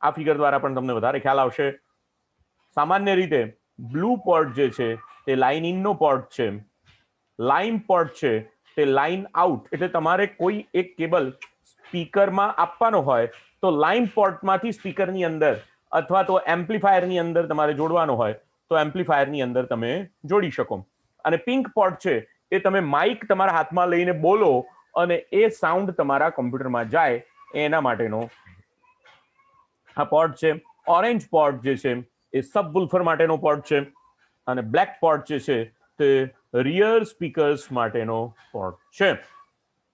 આ ફિગર દ્વારા પણ તમને વધારે ખ્યાલ આવશે. સામાન્ય રીતે બ્લુ પોર્ટ જે છે તે લાઇન ઇનનો પોર્ટ છે, લાઇન પોર્ટ છે તે લાઇન આઉટ. એટલે તમારે કોઈ એક કેબલ સ્પીકરમાં આપવાનો હોય તો લાઇન પોર્ટમાંથી સ્પીકરની અંદર અથવા તો એમ્પ્લીફાયરની અંદર તમારે જોડવાનો હોય તો એમ્પ્લીફાયરની અંદર તમે જોડી શકો. અને પિંક પોર્ટ છે એ તમે માઇક તમારા હાથમાં લઈને બોલો અને એ સાઉન્ડ તમારા કોમ્પ્યુટરમાં જાય એના માટેનો આ પોર્ટ છે. ઓરેન્જ પોર્ટ જે છે એ સબવૂફર માટેનો પોર્ટ છે અને બ્લેક પોર્ટ જે છે તે રિયર સ્પીકર્સ માટેનો પોર્ટ છે.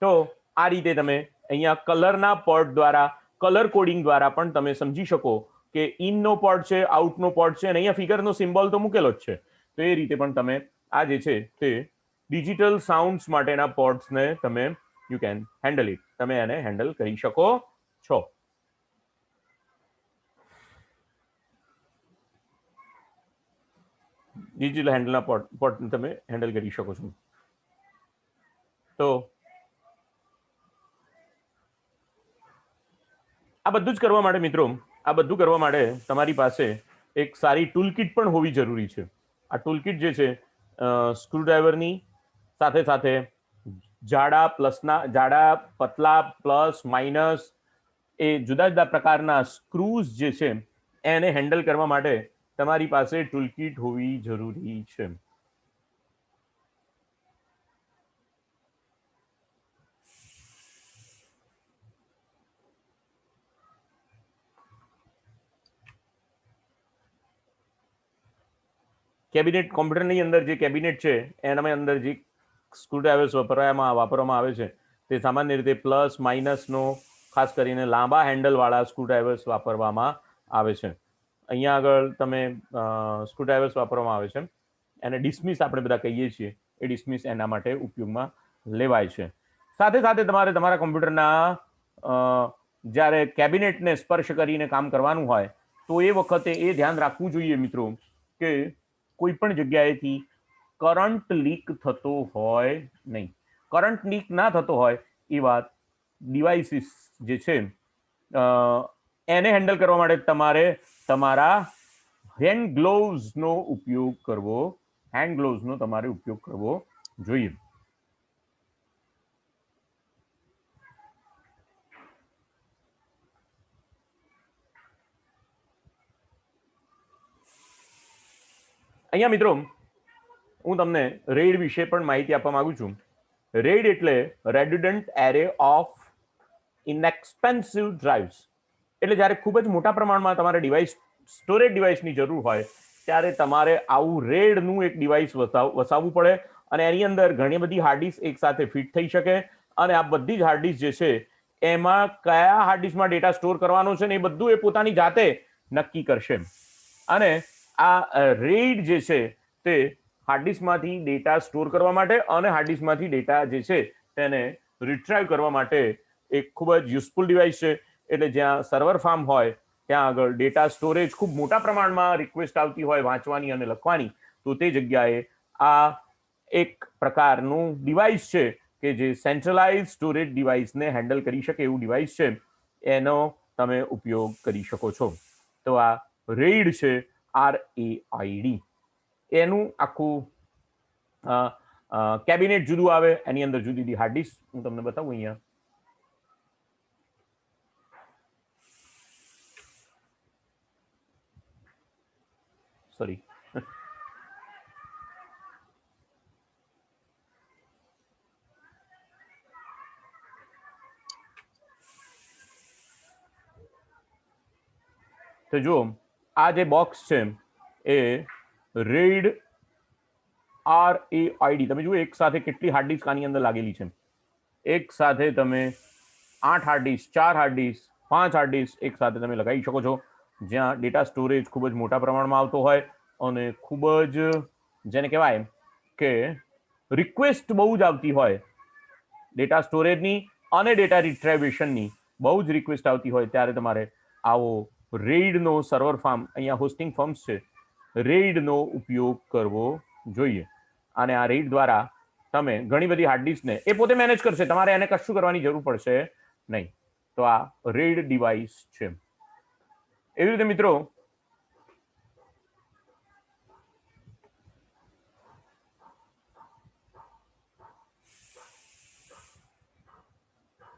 તો આ રીતે તમે અહીંયા કલરના પોર્ટ દ્વારા, કલર કોડિંગ દ્વારા પણ તમે સમજી શકો કે ઇનનો પોર્ટ છે, આઉટનો પોર્ટ છે અને અહીંયા ફિગરનો સિમ્બોલ તો મૂકેલો જ છે. તો એ રીતે પણ તમે આ જે છે તે ડિજિટલ સાઉન્ડ્સ માટેના પોર્ટ્સને તમે યુ કેન હેન્ડલ ઇટ, તમે એને હેન્ડલ કરી શકો છો. ડિજિટલ હેન્ડલના પોર્ટ તમે હેન્ડલ કરી શકો છો. તો આ બધું જ કરવા માટે મિત્રો, આ બધું કરવા માટે તમારી પાસે એક સારી ટૂલકિટ પણ હોવી જરૂરી છે. આ ટૂલકિટ જે છે સ્ક્રૂડ્રાઈવરની સાથે સાથે જાડા પતલા પ્લસ માઇનસ એ જુદા જુદા પ્રકારના સ્ક્રૂઝ જે છે એને હેન્ડલ કરવા માટે તમારી પાસે ટૂલકિટ હોવી જરૂરી છે. કેબિનેટ, કોમ્પ્યુટરની અંદર જે કેબિનેટ છે એના અંદર જે સ્ક્રૂડ્રાઈવર્સ વાપરવામાં આવે છે તે સામાન્ય રીતે પ્લસ માઇનસનો ખાસ કરીને લાંબા હેન્ડલવાળા સ્ક્રૂડ્રાઈવર્સ વાપરવામાં આવે છે. અહીંયા આગળ તમે સ્ક્રૂડ્રાઈવર્સ વાપરવામાં આવે છે એને ડિસમિસ આપણે બધા કહીએ છીએ. એ ડિસમિસ એના માટે ઉપયોગમાં લેવાય છે. સાથે સાથે તમારે તમારા કોમ્પ્યુટરના જ્યારે કેબિનેટને સ્પર્શ કરીને કામ કરવાનું હોય તો એ વખતે એ ધ્યાન રાખવું જોઈએ મિત્રો કે કોઈ પણ જગ્યાએથી કરંટ લીક થતો હોય નહીં. કરંટ લીક ના થતો હોય એવા ડિવાઇસીસ જે છે એને હેન્ડલ કરવા માટે તમારે તમારા હેન્ડ ગ્લોવ્સનો ઉપયોગ કરવો જોઈએ. અહીંયા મિત્રો હું તમને રેડ વિશે પણ માહિતી આપવા માંગુ છું. રેડ એટલે રેડન્ડન્ટ એરે ઓફ ઇનએક્સપેન્સિવ ડ્રાઇવ્સ. એટલે જ્યારે ખૂબ જ મોટા પ્રમાણમાં તમારે સ્ટોરેજ ડિવાઇસની જરૂર હોય ત્યારે તમારે આવું રેડનું એક ડિવાઇસ વસાવવું પડે અને એની અંદર ઘણી બધી હાર્ડ ડિસ્ક એક સાથે ફિટ થઈ શકે અને આ બધી જ હાર્ડ ડિસ્ક જે છે એમાં કયા હાર્ડ ડિસ્કમાં ડેટા સ્ટોર કરવાનો છે ને એ બધું એ પોતાની જાતે નક્કી કરશે. અને આ રેડ જે છે તે હાર્ડ ડિસ્કમાંથી ડેટા સ્ટોર કરવા માટે અને હાર્ડ ડિસ્કમાંથી ડેટા જે છે તેને રિટ્રાઈવ કરવા માટે એક ખૂબ જ યુઝફુલ ડિવાઇસ છે. એટલે જ્યાં સર્વર ફાર્મ હોય ત્યાં આગળ ડેટા સ્ટોરેજ ખૂબ મોટા પ્રમાણમાં રિક્વેસ્ટ આવતી હોય વાંચવાની અને લખવાની, તો તે જગ્યાએ આ એક પ્રકારનું ડિવાઇસ છે કે જે સેન્ટ્રલાઇઝ સ્ટોરેજ ડિવાઇસને હેન્ડલ કરી શકે એવું ડિવાઇસ છે, એનો તમે ઉપયોગ કરી શકો છો. તો આ રેડ છે, RAID. એનું આખું કેબિનેટ જુદું આવે, એની અંદર જુદી જુદી હાર્ડ ડિસ્ક હું તમને બતાવું અહીંયા. સોરી, તો જો આ જે બોક્સ છે એ રેડ RAID તમે જુઓ એક સાથે કેટલી હાર્ડ ડિસ્ક આની અંદર લાગેલી છે. એક સાથે તમે 8 hard disk, 4 hard disk, 5 hard disk એક સાથે તમે લગાવી શકો છો, જ્યાં ડેટા સ્ટોરેજ ખૂબ જ મોટા પ્રમાણમાં આવતો હોય અને ખૂબ જ જેને કહેવાય કે રિક્વેસ્ટ બહુ જ આવતી હોય ડેટા સ્ટોરેજની અને ડેટા રિટ્રાઇવેશનની બહુ જ રિક્વેસ્ટ આવતી હોય, ત્યારે તમારે આવો રેઇડનો સર્વર ફાર્મ, અહીંયા હોસ્ટિંગ ફર્મ્સ છે, રેઇડનો ઉપયોગ કરવો જોઈએ. અને આ રેઇડ દ્વારા તમે ઘણી બધી હાર્ડ ડિસ્કને એ પોતે મેનેજ કરશે, તમારે એને કશું કરવાની જરૂર પડશે નહીં. તો આ રેઇડ ડિવાઇસ છે. એવી રીતે મિત્રો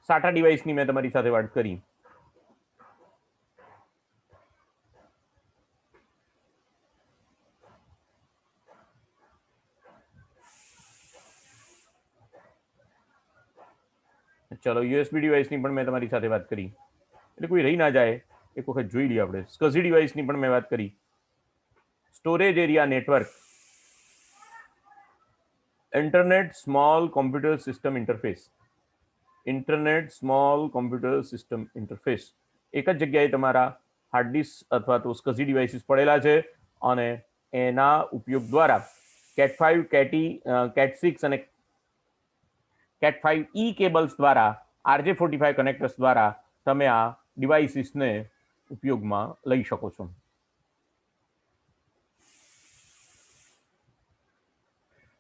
SATA ડિવાઇસની મેં તમારી સાથે વાત કરી. ચલો USB ડિવાઇસની પણ મેં તમારી સાથે વાત કરી, એટલે કોઈ રહી ના જાય એક વખત જોઈ લઈએ આપણે. SCSI ડિવાઇસની પણ મેં વાત કરી. Storage area network, internet small computer system interface, internet small computer system interface. એક જ જગ્યાએ તમારા હાર્ડ ડિસ્ક અથવા તો SCSI ડિવાઇસીસ પડેલા છે અને એના ઉપયોગ દ્વારા CAT 5, CAT 6 અને CAT 5E કેબલ્સ દ્વારા RJ45 કનેક્ટર્સ દ્વારા તમે આ ડિવાઇસીસને ઉપયોગમાં લઈ શકો છો.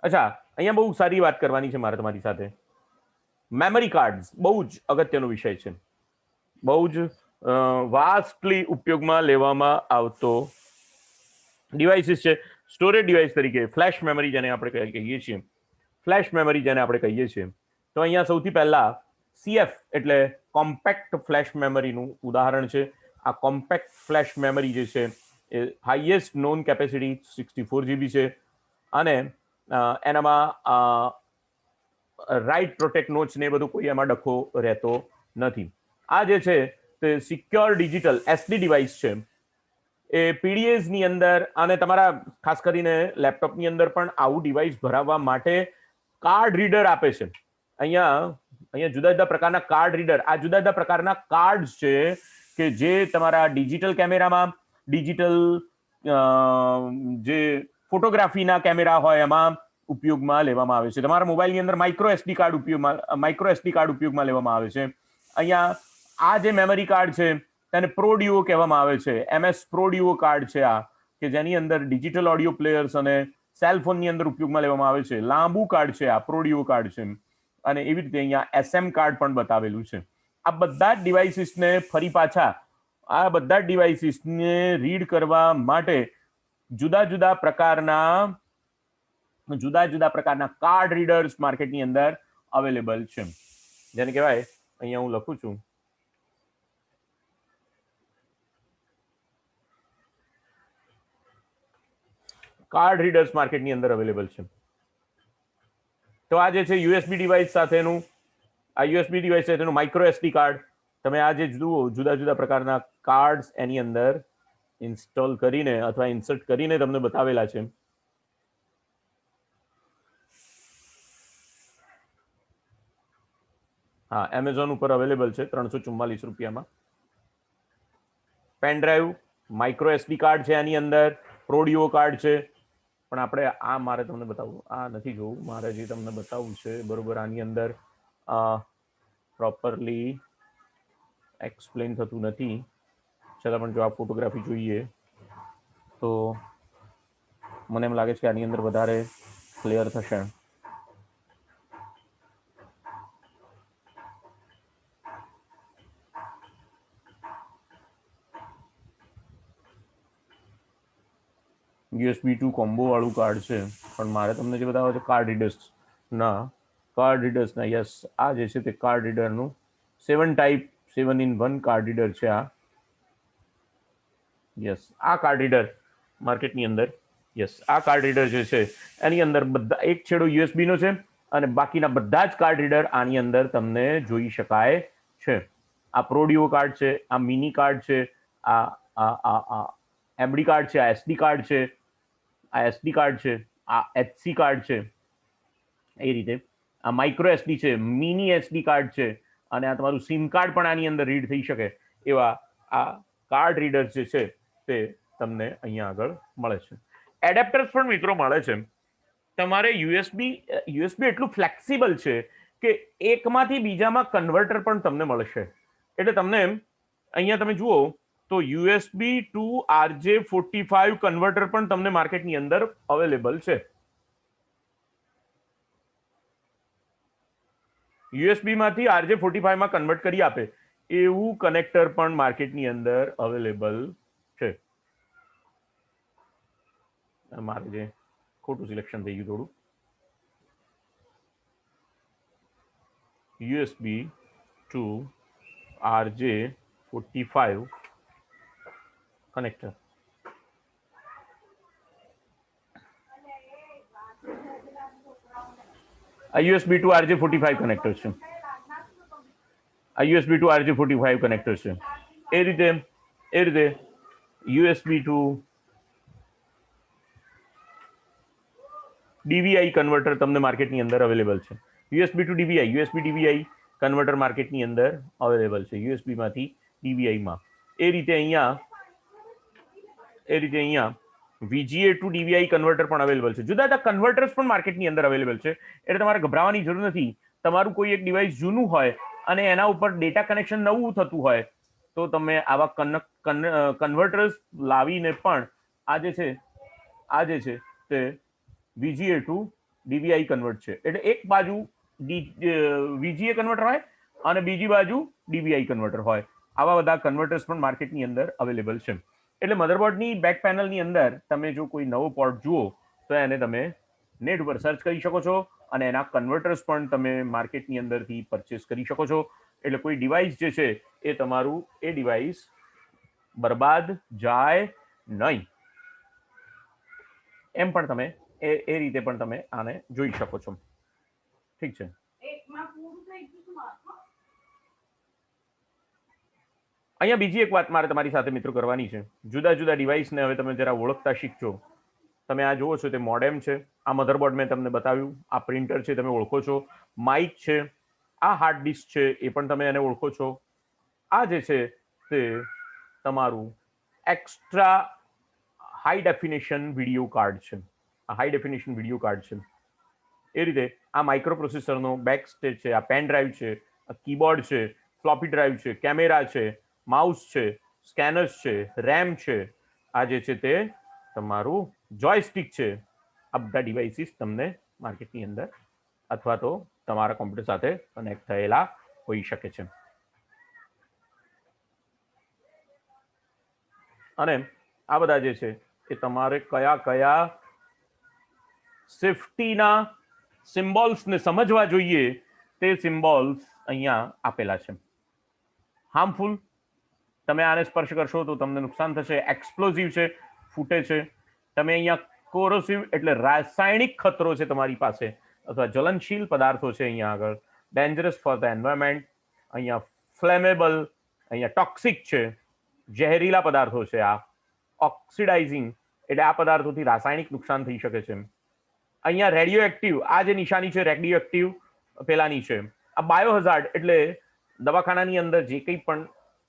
અચ્છા, અહીંયા બહુ સારી વાત કરવાની છે મારે તમારી સાથે. મેમરી કાર્ડ્સ બહુ જ અગત્યનો વિષય છે, બહુ જ વાસ્ટલી ઉપયોગમાં લેવામાં આવતો ડિવાઇસીસ છે. સ્ટોરેજ ડિવાઇસ તરીકે ફ્લેશ મેમરી જેને આપણે કહીએ છીએ, ફ્લેશ મેમરી જેને આપણે કહીએ છીએ, તો અહીંયા સૌથી પહેલા CF એટલે કોમ્પેક્ટ ફ્લેશ મેમરીનું ઉદાહરણ છે. આ કોમ્પેક્ટ ફ્લેશ મેમરી જે છે એ હાઈએસ્ટ નોન કેપેસિટી 64 GB છે અને એનામાં રાઇટ પ્રોટેક્ટ નોચ ને બધું કોઈ એમાં ડખો રહેતો નથી. આ જે છે તે સિક્યોર ડિજિટલ SD ડિવાઇસ છે. એ PDAs ની અંદર અને તમારા ખાસ કરીને લેપટોપની અંદર પણ આવું ડિવાઇસ ભરાવવા માટે કાર્ડ રીડર આપે છે. અહીંયા જુદા જુદા પ્રકારના કાર્ડ રીડર, આ જુદા જુદા પ્રકારના કાર્ડ છે કે જે તમારા ડિજિટલ કેમેરામાં, ડિજિટલ જે ફોટોગ્રાફીના કેમેરા હોય એમાં ઉપયોગમાં લેવામાં આવે છે. તમારા મોબાઈલની અંદર માઇક્રો SD કાર્ડ ઉપયોગમાં લેવામાં આવે છે. અહીંયા આ જે મેમરી કાર્ડ છે તેને પ્રોડ્યુઓ કહેવામાં આવે છે. MS પ્રોડ્યુઓ કાર્ડ છે આ, કે જેની અંદર ડિજિટલ ઓડિયો પ્લેયર્સ અને સેલ ફોનની અંદર ઉપયોગમાં લેવામાં આવે છે. લાંબુ કાર્ડ છે આ, પ્રોડ્યુઓ કાર્ડ છે. અને એવી રીતે અહીંયા SM કાર્ડ પણ બતાવેલું છે. આ બધા જ ડિવાઇસીસને ફરી પાછા આ બધા જ ડિવાઇસીસને રીડ કરવા માટે જુદા જુદા પ્રકારના કાર્ડ રીડર્સ માર્કેટની અંદર અવેલેબલ છે, જેને કહેવાય, અહીંયા હું લખું છું, કાર્ડ રીડર્સ માર્કેટની અંદર અવેલેબલ છે. તો આ જે છે USB ડિવાઇસ સાથેનું, આ USB ડિવાઇસ સાથેનું માઇક્રો SD કાર્ડ, તમે આ જે જુઓ જુદા જુદા પ્રકારના કાર્ડ્સ એની અંદર ઇન્સ્ટોલ કરીને અથવા ઇન્સર્ટ કરીને તમને બતાવેલા છે. હા, એમેઝોન ઉપર અવેલેબલ છે 344 રૂપિયામાં. Pen drive, micro SD card છે આની અંદર, પ્રોડિયો કાર્ડ છે. પણ આપણે આ મારે તમને બતાવવું, આ નથી જોવું, મારે જે તમને બતાવવું છે બરોબર આની અંદર પ્રોપરલી એક્સપ્લેન થતું નથી. છતાં પણ જો આ ફોટોગ્રાફી જોઈએ તો મને એમ લાગે છે કે આની અંદર વધારે ક્લિયર થશે. USB 2 કોમ્બો વાળું કાર્ડ છે, પણ મારે તમને જે બતાવે છે કાર્ડ રીડર્સના યસ, આ જે છે તે કાર્ડ રીડરનું 7-in-1 કાર્ડ રીડર છે આ. યસ, આ કાર્ડ રીડર માર્કેટની અંદર, યસ, આ કાર્ડ રીડર જે છે એની અંદર બધા એક છેડો USB નો છે અને બાકીના બધા જ કાર્ડ રીડર આની અંદર તમને જોઈ શકાય છે. આ પ્રોડિયો કાર્ડ છે, આ મિની કાર્ડ છે, આ MD કાર્ડ છે, આ SD કાર્ડ છે, આ SD કાર્ડ છે, આ એચસી કાર્ડ છે, એ રીતે આ માઇક્રો એસડી છે, મિની એસડી કાર્ડ છે, અને આ તમારું સિમ કાર્ડ પણ આની અંદર રીડ થઈ શકે એવા આ કાર્ડ રીડર્સ જે છે તે તમને અહીંયા આગળ મળે છે. એડેપ્ટર્સ પણ મિત્રો મળે છે. તમારે યુએસબી એટલું ફ્લેક્સિબલ છે કે એકમાંથી બીજામાં કન્વર્ટર પણ તમને મળશે. એટલે તમને અહીંયા તમે જુઓ તો યુએસબી ટુ RJ45 કન્વર્ટર પણ તમને માર્કેટની અંદર અવેલેબલ છે. યુએસબી માંથી RJ45 માં કન્વર્ટ કરી આપે એવું કનેક્ટર પણ માર્કેટની અંદર અવેલેબલ છે. મારે જે ખોટું સિલેક્શન થઈ ગયું થોડું. USB to RJ45 connector. આ યુએસબી ટુ RJ45 કનેક્ટર છે. આ યુએસબી ટુ RJ45 કનેક્ટર છે. એ રીતે યુએસબી ટુ DVI કન્વર્ટર તમને માર્કેટની અંદર અવેલેબલ છે. યુએસબી ટુ DVI કન્વર્ટર માર્કેટની અંદર અવેલેબલ છે. યુએસબી માંથી DVI માં. એ રીતે અહીંયા VGA ટુ DVI કન્વર્ટર પણ અવેલેબલ છે. જુદા જુદા કન્વર્ટર્સ પણ માર્કેટની અંદર અવેલેબલ છે. એટલે તમારે ગભરાવાની જરૂર નથી. તમારું કોઈ એક ડિવાઇસ જૂનું હોય અને એના ઉપર ડેટા કનેક્શન નવું થતું હોય તો તમે આવા કન્વર્ટર્સ લાવીને પણ આ જે છે તે VGA ટુ DVI કન્વર્ટ છે. એટલે એક બાજુ VGA કન્વર્ટર હોય અને બીજી બાજુ DVI કન્વર્ટર હોય. આવા બધા કન્વર્ટર્સ પણ માર્કેટની અંદર અવેલેબલ છે. એટલે મધરબોર્ડની બેક પેનલની અંદર તમે જો કોઈ નવો પોર્ટ જુઓ તો એને તમે નેટ ઉપર સર્ચ કરી શકો છો અને એના કન્વર્ટર્સ પણ તમે માર્કેટની અંદરથી પરચેસ કરી શકો છો. એટલે કોઈ ડિવાઇસ જે છે એ તમારું એ ડિવાઇસ બરબાદ જાય નહીં. એમ પણ તમે એ રીતે પણ તમે આને જોઈ શકો છો. ઠીક છે. અહીંયા બીજી એક વાત મારે તમારી સાથે મિત્રો કરવાની છે. જુદા જુદા ડિવાઇસને હવે તમે જરા ઓળખતા શીખજો. તમે આ જુઓ છો તે મોડેમ છે, આ મધરબોર્ડ મેં તમને બતાવ્યું, આ પ્રિન્ટર છે તમે ઓળખો છો, માઇક છે, આ હાર્ડ ડિસ્ક છે એ પણ તમે એને ઓળખો છો. આ જે છે તે તમારું extra high definition video card છે. આ હાઈ ડેફિનેશન વિડીયો કાર્ડ છે. એ રીતે આ માઇક્રો પ્રોસેસરનો બેક સ્ટેજ છે, આ પેન ડ્રાઈવ છે, આ કીબોર્ડ છે, ફ્લોપી ડ્રાઈવ છે, કેમેરા છે, માઉસ છે, સ્કેનર્સ છે, રેમ છે, આ જે છે તે તમારું જોયસ્ટિક છે. આ બધા ડિવાઇસીસ તમને માર્કેટની અંદર અથવા તો તમારા કોમ્પ્યુટર સાથે કનેક્ટ થયેલા હોઈ શકે છે. અને આ બધા જે છે એ તમારે કયા કયા સેફટીના સિમ્બોલ્સને સમજવા જોઈએ તે સિમ્બોલ્સ અહીંયા આપેલા છે. હાર્મફુલ, તમે આને સ્પર્શ કરશો તો તમને નુકસાન થશે. એક્સપ્લોઝિવ છે, ફૂટે છે. તમે અહીંયા કોરોસિવ એટલે રાસાયણિક ખતરો છે તમારી પાસે અથવા જ્વલનશીલ પદાર્થો છે અહીંયા આગળ. ડેન્જરસ ફોર ધ એન્વાયરમેન્ટ, અહીંયા ફ્લેમેબલ, અહીંયા ટોક્સિક છે, ઝેરીલા પદાર્થો છે. આ ઓક્સિડાઇઝિંગ એટલે આ પદાર્થોથી રાસાયણિક નુકસાન થઈ શકે છે. અહીંયા રેડિયો એક્ટિવ, આ જે નિશાની છે રેડિયો એક્ટિવ પેલાની છે. આ બાયોહઝાર્ડ એટલે દવાખાનાની અંદર જે કંઈ પણ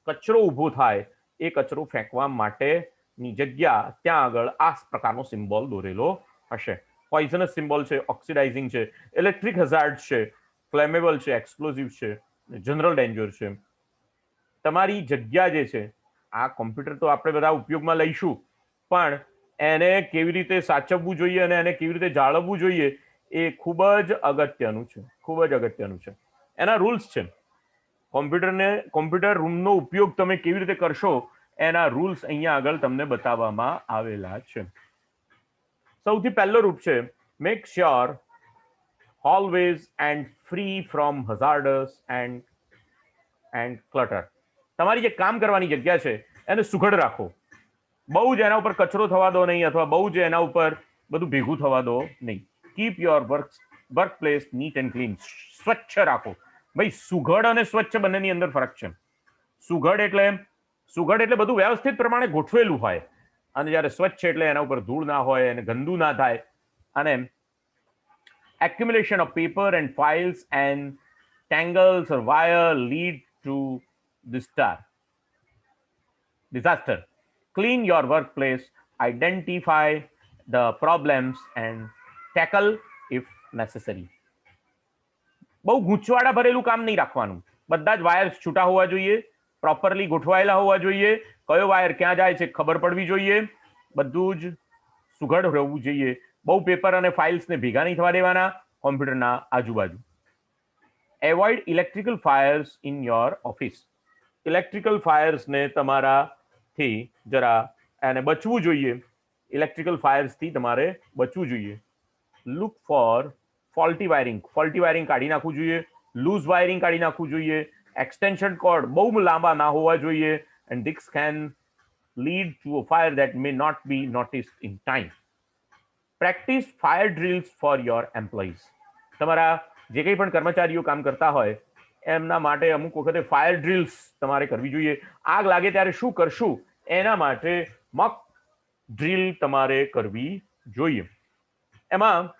કચરો ઊભો થાય એ કચરો ફેંકવા માટેની જગ્યા ત્યાં આગળ આ પ્રકારનો સિમ્બોલ દોરેલો હશે. પોઈઝનસ સિમ્બોલ છે, ઓક્સિડાઇઝિંગ છે, ઇલેક્ટ્રિક હઝાર્ડ છે, ફ્લેમેબલ છે, એક્સપ્લોઝિવ છે, જનરલ ડેન્જર છે. તમારી જગ્યા જે છે, આ કોમ્પ્યુટર તો આપણે બધા ઉપયોગમાં લઈશું પણ એને કેવી રીતે સાચવવું જોઈએ અને એને કેવી રીતે જાળવવું જોઈએ એ ખૂબ જ અગત્યનું છે. ખૂબ જ અગત્યનું છે. એના રૂલ્સ છે. કોમ્પ્યુટર રૂમનો ઉપયોગ તમે કેવી રીતે કરશો એના રૂલ્સ અહીંયા આગળ તમને બતાવવામાં આવેલા છે. સૌથી પહેલો રૂપ છે make sure always and free from hazards and clutter. તમારી જે કામ કરવાની જગ્યા છે એને સુઘડ રાખો. બહુ જ એના ઉપર કચરો થવા દો નહીં અથવા બહુ જ એના ઉપર બધું ભેગું થવા દો નહીં. Keep your work place neat and clean. સ્વચ્છ રાખો. ભાઈ સુઘડ અને સ્વચ્છ બંનેની અંદર ફરક છે. સુઘડ એટલે બધું વ્યવસ્થિત પ્રમાણે ગોઠવેલું હોય અને જ્યારે સ્વચ્છ એટલે એના ઉપર ધૂળ ના હોય અને ગંદુ ના થાય. અને accumulation of paper and files and tangles or wire lead to disaster. Clean your workplace, identify the problems and tackle if necessary. બહુ ગૂંચવાડા ભરેલું કામ નહીં રાખવાનું. બધા જ વાયર્સ છૂટા હોવા જોઈએ, પ્રોપરલી ગોઠવાયેલા હોવા જોઈએ, કયો વાયર ક્યાં જાય છે ખબર પડવી જોઈએ, બધું જ સુઘડ રહેવું જોઈએ. બહુ પેપર અને ફાઇલ્સને ભેગા નહીં થવા દેવાના કોમ્પ્યુટરના આજુબાજુ. Avoid electrical fires in your office. Electrical ફાયર્સને તમારાથી જરા એને બચવું જોઈએ. ઇલેક્ટ્રિકલ ફાયર્સથી તમારે બચવું જોઈએ. લુક ફોર ફોલ્ટી વાયરિંગ કાઢી નાખવું જોઈએ, લૂઝ વાયરિંગ કાઢી નાખવું જોઈએ, એક્સટેન્શન કોર્ડ બહુ લાંબા ના હોવા જોઈએ, and this can lead to a fire that may not be noticed in time. Practice fire drills for your employees. તમારા જે કંઈ પણ કર્મચારીઓ કામ કરતા હોય એમના માટે અમુક વખતે ફાયર ડ્રિલ્સ તમારે કરવી જોઈએ. આગ લાગે ત્યારે શું કરશું એના માટે મોક ડ્રિલ તમારે કરવી જોઈએ. એમાં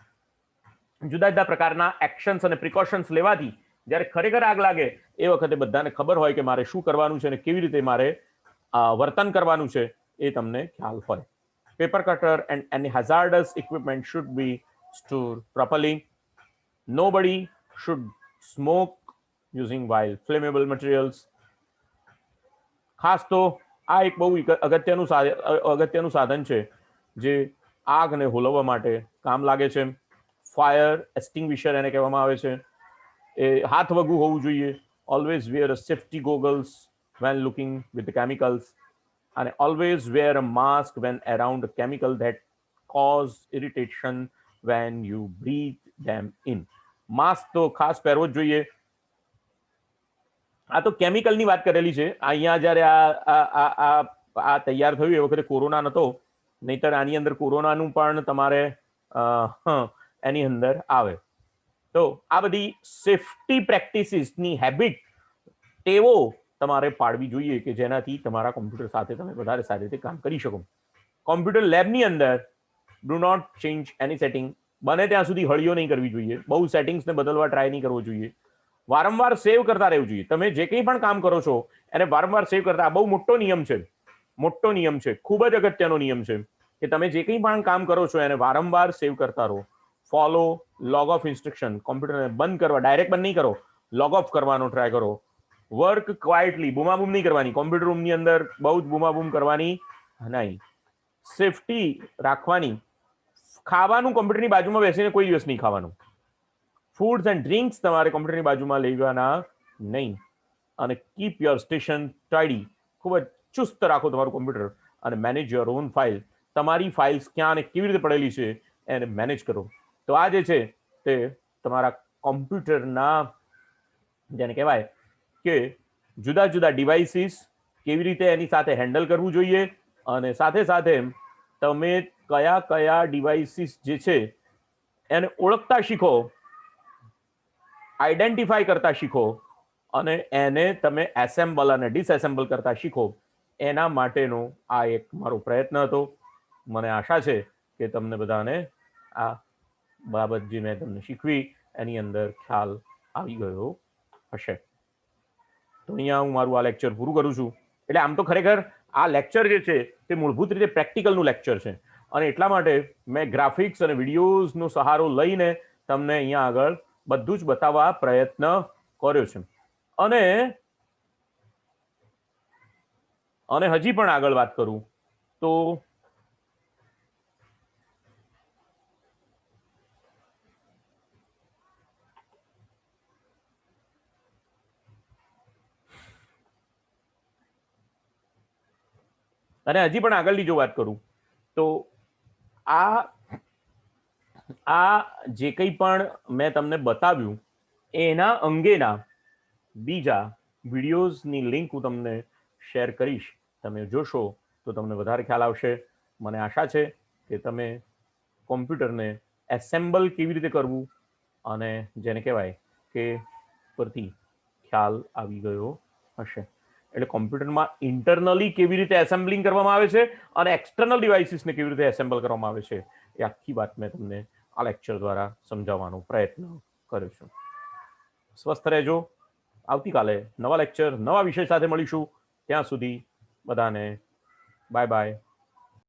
જુદા જુદા પ્રકારના એક્શન્સ અને પ્રિકોશન્સ લેવાથી જ્યારે ખરેખર આગ લાગે એ વખતે બધાને ખબર હોય કે મારે શું કરવાનું છે અને કેવી રીતે મારે વર્તન કરવાનું છે એ તમને ખ્યાલ હોય. Paper cutter and any hazardous equipment should be stored properly. Nobody should smoke using while flammable materials. ખાસ તો આ એક બહુ અગત્યનું સાધન છે જે આગને હોલવવા માટે કામ લાગે છે. ફાયર એક્સટિંગ્વિશર એને કહેવામાં આવે છે. એ હાથ વગું હોવું જોઈએ. Always wear a safety goggles when looking with chemicals અને always wear a mask when around chemical that cause irritation when you breathe them in. Mask તો ખાસ પહેરવો જ જોઈએ. આ તો કેમિકલની વાત કરેલી છે. અહીંયા જ્યારે આ તૈયાર થયું એ વખતે કોરોના નહોતો, નહીતર આની અંદર કોરોનાનું પણ તમારે એની અંદર આવે. તો આ બધી સેફટી પ્રેક્ટિસીસની હેબિટ ટેવો તમારે પાડવી જોઈએ કે જેનાથી તમારા કોમ્પ્યુટર સાથે તમે વધારે સારી રીતે કામ કરી શકો. કોમ્પ્યુટર લેબની અંદર do not change any setting. બને ત્યાં સુધી હળીઓ નહીં કરવી જોઈએ. બહુ સેટિંગ્સને બદલવા ટ્રાય નહીં કરવો જોઈએ. વારંવાર સેવ કરતા રહેવું જોઈએ. તમે જે કંઈ પણ કામ કરો છો એને વારંવાર સેવ કરતા. બહુ મોટો નિયમ છે, ખૂબ જ અગત્યનો નિયમ છે કે તમે જે કંઈ પણ કામ કરો છો એને વારંવાર સેવ કરતા રહો. Follow log off instruction. કોમ્પ્યુટરને બંધ કરવા, ડાયરેક્ટ બંધ નહીં કરો, લોગ ઓફ કરવાનો ટ્રાય કરો. વર્ક ક્વાઇટલી, બૂમાબૂમ નહીં કરવાની. કોમ્પ્યુટર રૂમની અંદર બહુ જ બૂમાબૂમ કરવાની નહીં. સેફટી રાખવાની. ખાવાનું કોમ્પ્યુટરની બાજુમાં બેસીને કોઈ દિવસ નહીં ખાવાનું. ફૂડ્સ એન્ડ ડ્રિંક્સ તમારે કોમ્પ્યુટરની બાજુમાં લેવાના નહીં. અને કીપ યોર સ્ટેશન ટાઈડી. ખૂબ જ ચુસ્ત રાખો તમારું કોમ્પ્યુટર અને મેનેજ યોર ઓન ફાઇલ. તમારી ફાઇલ્સ ક્યાં અને કેવી રીતે પડેલી છે એને મેનેજ કરો. તો આ જે છે તે તમારા કોમ્પ્યુટરના જેને કહેવાય કે જુદા જુદા ડિવાઇસીસ કેવી રીતે એની સાથે હેન્ડલ કરવું જોઈએ અને સાથે સાથે તમે કયા કયા ડિવાઇસીસ જે છે એને ઓળખતા શીખો, આઈડેન્ટિફાઈ કરતા શીખો અને એને તમે એસેમ્બલ અને ડિસએસેમ્બલ કરતા શીખો. એના માટેનો આ એક મારો પ્રયત્ન હતો. મને આશા છે કે તમને બધાને આ બાબત જે મેં તમને શીખવી એની અંદર ખ્યાલ આવી ગયો હશે. તો અહીંયા હું મારું આ લેક્ચર પૂરું કરું છું. એટલે આમ તો ખરેખર આ લેક્ચર જે છે તે મૂળભૂત રીતે પ્રેક્ટિકલનું લેક્ચર છે અને એટલા માટે મેં ગ્રાફિક્સ અને વિડીયોઝનો સહારો લઈને તમને અહીંયા આગળ બધું જ બતાવવા પ્રયત્ન કર્યો છે. અને હજી પણ આગળ વાત કરું તો અને હજી પણ આગળની જો વાત કરું તો આ જે કંઈ પણ મેં તમને બતાવ્યું એના અંગેના બીજા વિડીયોઝની લિંક હું તમને શેર કરીશ. તમે જોશો તો તમને વધારે ખ્યાલ આવશે. મને આશા છે કે તમે કોમ્પ્યુટરને એસેમ્બલ કેવી રીતે કરવું અને જેને કહેવાય કે પરથી ખ્યાલ આવી ગયો હશે. એટલે કોમ્પ્યુટરમાં ઇન્ટરનલી કેવી રીતે એસેમ્બલિંગ કરવામાં આવે છે અને એક્સટર્નલ ડિવાઇસીસને કેવી રીતે એસેમ્બલ કરવામાં આવે છે એ આખી વાત મેં તમને આ લેક્ચર દ્વારા સમજાવવાનો પ્રયત્ન કર્યો છું. સ્વસ્થ રહેજો. આવતીકાલે નવા લેક્ચર નવા વિષય સાથે મળીશું. ત્યાં સુધી બધાને બાય બાય.